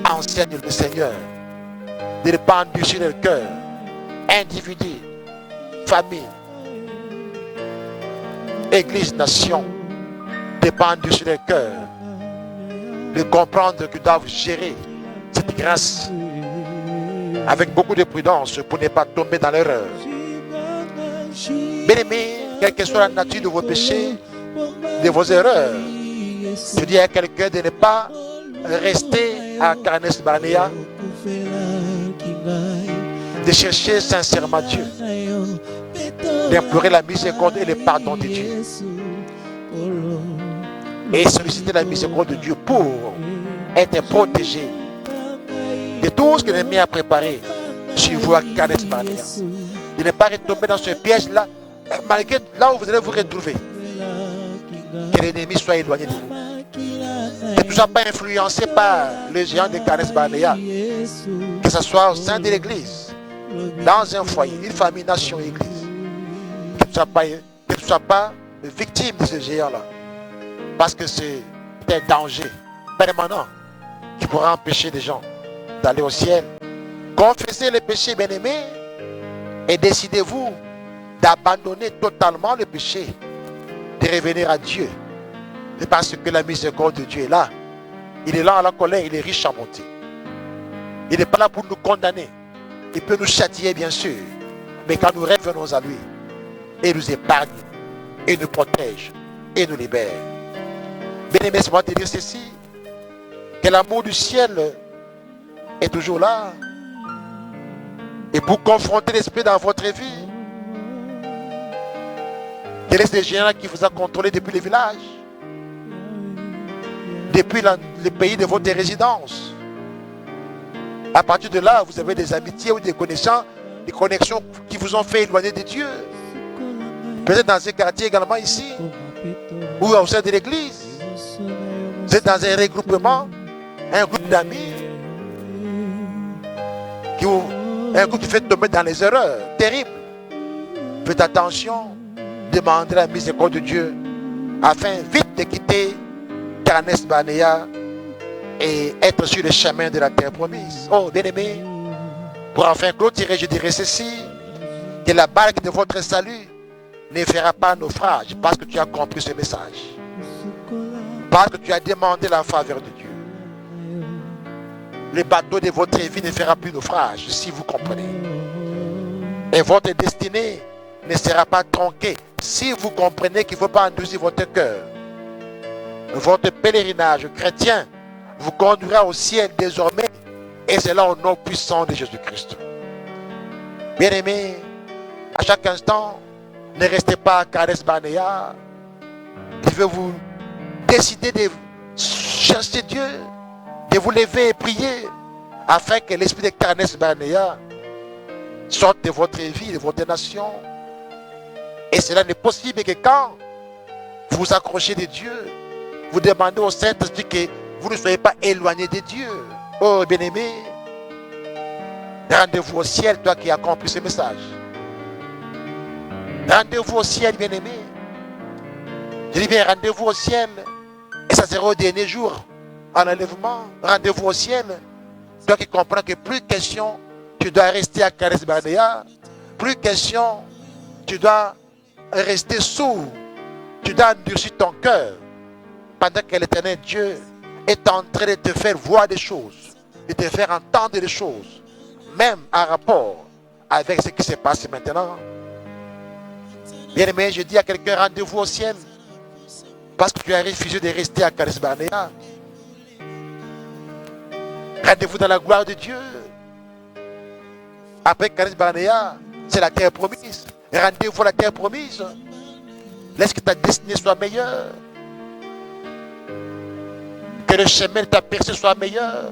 enseigne le Seigneur de ne pas endurcir leur cœur, individu, famille, église, nation, de ne pas endurcir leur cœur, de comprendre qu'ils doivent gérer cette grâce avec beaucoup de prudence pour ne pas tomber dans l'erreur. Bien-aimés, quelle que soit la nature de vos péchés, de vos erreurs, je dis à quelqu'un de ne pas rester à Kades Barnea, de chercher sincèrement Dieu, d'implorer la miséricorde et le pardon de Dieu, et solliciter la miséricorde de Dieu pour être protégé de tout ce que l'ennemi a préparé sur vous à Kades Barnea. De ne pas retomber dans ce piège-là, malgré là où vous allez vous retrouver. Que l'ennemi soit éloigné de vous. Que tu ne sois pas influencé par les géants de Kades Barnea. Que ce soit au sein de l'église, dans un foyer, une famille, nation, église. Que tu ne sois pas victime de ce géant-là. Parce que c'est un danger permanent qui pourra empêcher les gens d'aller au ciel. Confessez les péchés, bien-aimés, et décidez-vous d'abandonner totalement le péché, de revenir à Dieu. C'est parce que la miséricorde de Dieu est là. Il est là à la colère, il est riche en bonté. Il n'est pas là pour nous condamner. Il peut nous châtier, bien sûr. Mais quand nous revenons à lui, il nous épargne, il nous protège, et nous libère. Bien-aimé, c'est moi te dire ceci, que l'amour du ciel est toujours là. Et pour confronter l'esprit dans votre vie, quel est ce géant qui vous a contrôlé depuis le village, depuis le pays de votre résidence? À partir de là, vous avez des amitiés ou des connexions qui vous ont fait éloigner de Dieu. Peut-être dans ce quartier également ici, ou au sein de l'église. Vous êtes dans un regroupement, un groupe d'amis, un groupe qui fait tomber dans les erreurs terribles. Faites attention, demandez la miséricorde de Dieu afin vite de quitter Kades Barnea et être sur le chemin de la terre promise. Oh, bien-aimé, pour enfin clôturer, je dirais ceci, que la barque de votre salut ne fera pas naufrage parce que tu as compris ce message. Parce que tu as demandé la faveur de Dieu. Le bateau de votre vie ne fera plus naufrage, si vous comprenez. Et votre destinée ne sera pas tronquée, si vous comprenez qu'il ne faut pas endurcir votre cœur. Votre pèlerinage chrétien vous conduira au ciel désormais, et c'est là au nom puissant de Jésus-Christ. Bien-aimés, à chaque instant, ne restez pas à Kades Barnea. Il veut vous décider de chercher Dieu, de vous lever et prier, afin que l'esprit de Kades Barnea sorte de votre vie, de votre nation. Et cela n'est possible que quand vous vous accrochez de Dieu, vous demandez au Saint-Esprit que vous ne soyez pas éloignés de Dieu. Oh bien-aimé, rendez-vous au ciel, toi qui as compris ce message. Rendez-vous au ciel, bien-aimé. Je dis bien, rendez-vous au ciel. Et ça sera au dernier jour, en enlèvement. Rendez-vous au ciel. Toi qui comprends que plus question, tu dois rester à Kades Barnea. Plus question, tu dois rester sourd. Tu dois endurcir ton cœur. Pendant que l'Éternel Dieu est en train de te faire voir des choses, de te faire entendre des choses, même en rapport avec ce qui se passe maintenant. Bien-aimé, je dis à quelqu'un, rendez-vous au ciel, parce que tu as refusé de rester à Kades Barnea. Rendez-vous dans la gloire de Dieu. Après Kades Barnea, c'est la terre promise. Rendez-vous à la terre promise. Laisse que ta destinée soit meilleure. Que le chemin de ta percée soit meilleur.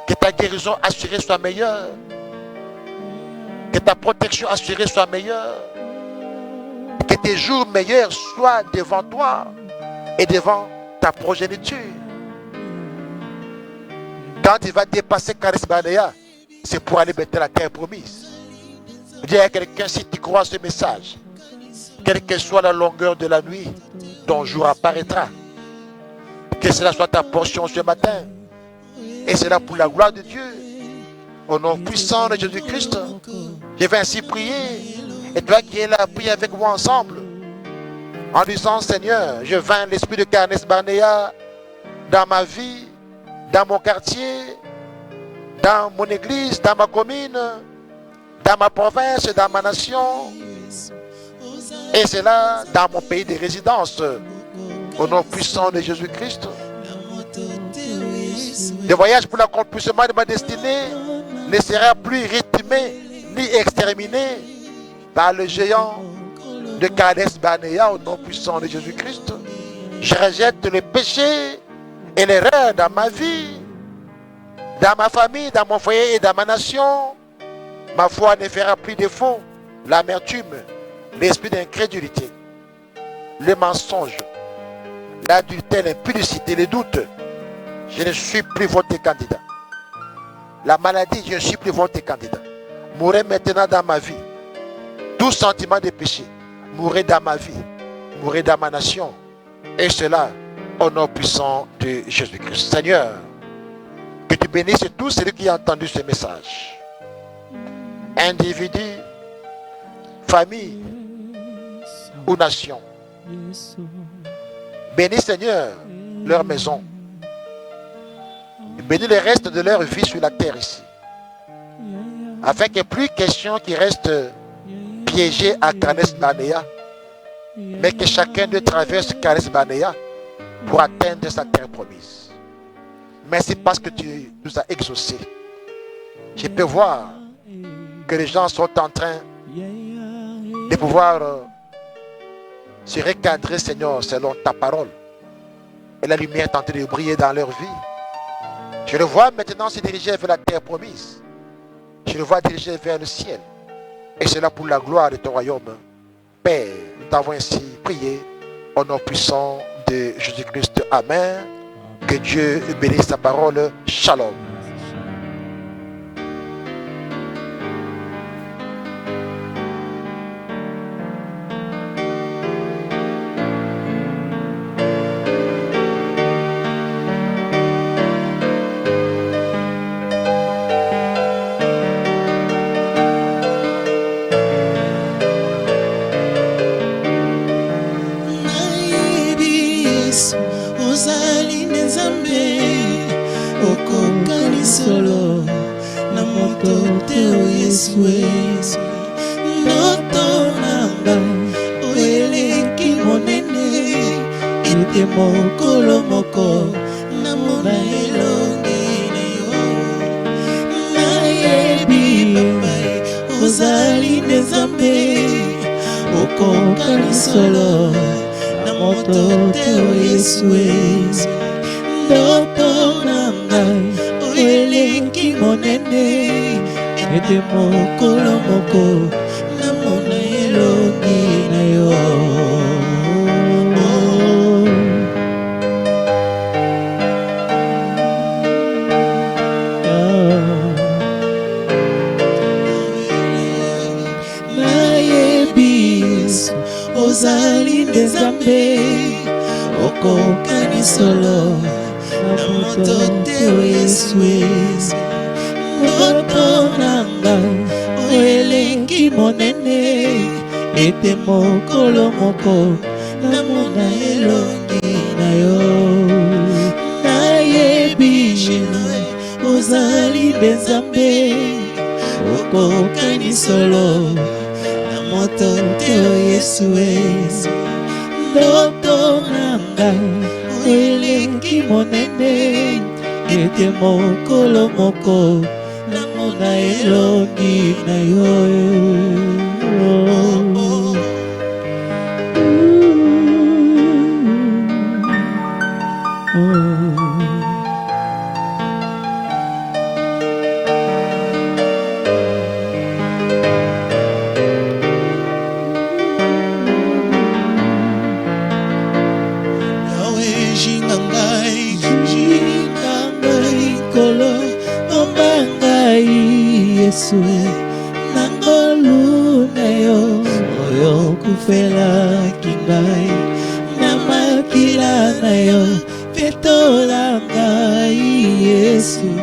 Que ta guérison assurée soit meilleure. Que ta protection assurée soit meilleure. Que tes jours meilleurs soient devant toi et devant ta progéniture. Quand tu vas dépasser Kades Barnea, c'est pour aller mettre la terre promise. Dis à quelqu'un, si tu crois ce message, quelle que soit la longueur de la nuit, ton jour apparaîtra. Que cela soit ta portion ce matin. Et c'est là pour la gloire de Dieu. Au nom puissant de Jésus-Christ, je vais ainsi prier. Et toi qui es là, prie avec moi ensemble. En disant, Seigneur, je vainc l'esprit de Kades Barnea dans ma vie, dans mon quartier, dans mon église, dans ma commune, dans ma province, dans ma nation. Et c'est là, dans mon pays de résidence. Au nom puissant de Jésus-Christ. Le voyage pour l'accomplissement de ma destinée ne sera plus rythmé ni exterminé par le géant de Kades Barnea au nom puissant de Jésus-Christ. Je rejette le péché et l'erreur dans ma vie, dans ma famille, dans mon foyer et dans ma nation. Ma foi ne fera plus défaut. L'amertume, l'esprit d'incrédulité, le mensonge, l'adultère, l'impudicité, le doute. Je ne suis plus votre candidat. La maladie, je ne suis plus votre candidat. Mourez maintenant dans ma vie. Tout sentiment de péché, mourez dans ma vie, mourez dans ma nation. Et cela, au nom puissant de Jésus-Christ. Seigneur, que tu bénisses tous ceux qui ont entendu ce message. Individu, famille ou nation. Bénis, Seigneur, leur maison. Bénis le reste de leur vie sur la terre ici. Afin qu'il n'y ait plus question qui reste piégé à Kades Barnea, mais que chacun de traverse Kades Barnea pour atteindre sa terre promise. Merci parce que tu nous as exaucés. Je peux voir que les gens sont en train de pouvoir se recadrer, Seigneur, selon ta parole. Et la lumière est en train de briller dans leur vie. Je le vois maintenant se diriger vers la terre promise. Je le vois diriger vers le ciel. Et c'est là pour la gloire de ton royaume. Père, nous t'avons ainsi prié au nom puissant de Jésus-Christ. Amen. Que Dieu bénisse sa parole. Shalom. moto te o Yesu ndoto na ngai oyeleki monene ete mokolo moko namona elongi na yo nayebi papai ozali nde Nzambe okoka lisolo na moto te o Yesu ndoto na ngai oyeleki monene ete mokolo moko namona elongi na yo nayebi Yesu ozali nde Nzambe okoka lisolo na moto te o Yesu ndoto na ngai oyeleki monene ete mokolo moko namona elongi na yo nayebi ozali nde Nzambe okoka lisolo na moto te o Yesu ndoto na ngai oyeleki monene ete mokolo moko namona elongi na yo Yesu nangolu na yo oyo kufelaki ngai na makila na yo petola ngai Yesu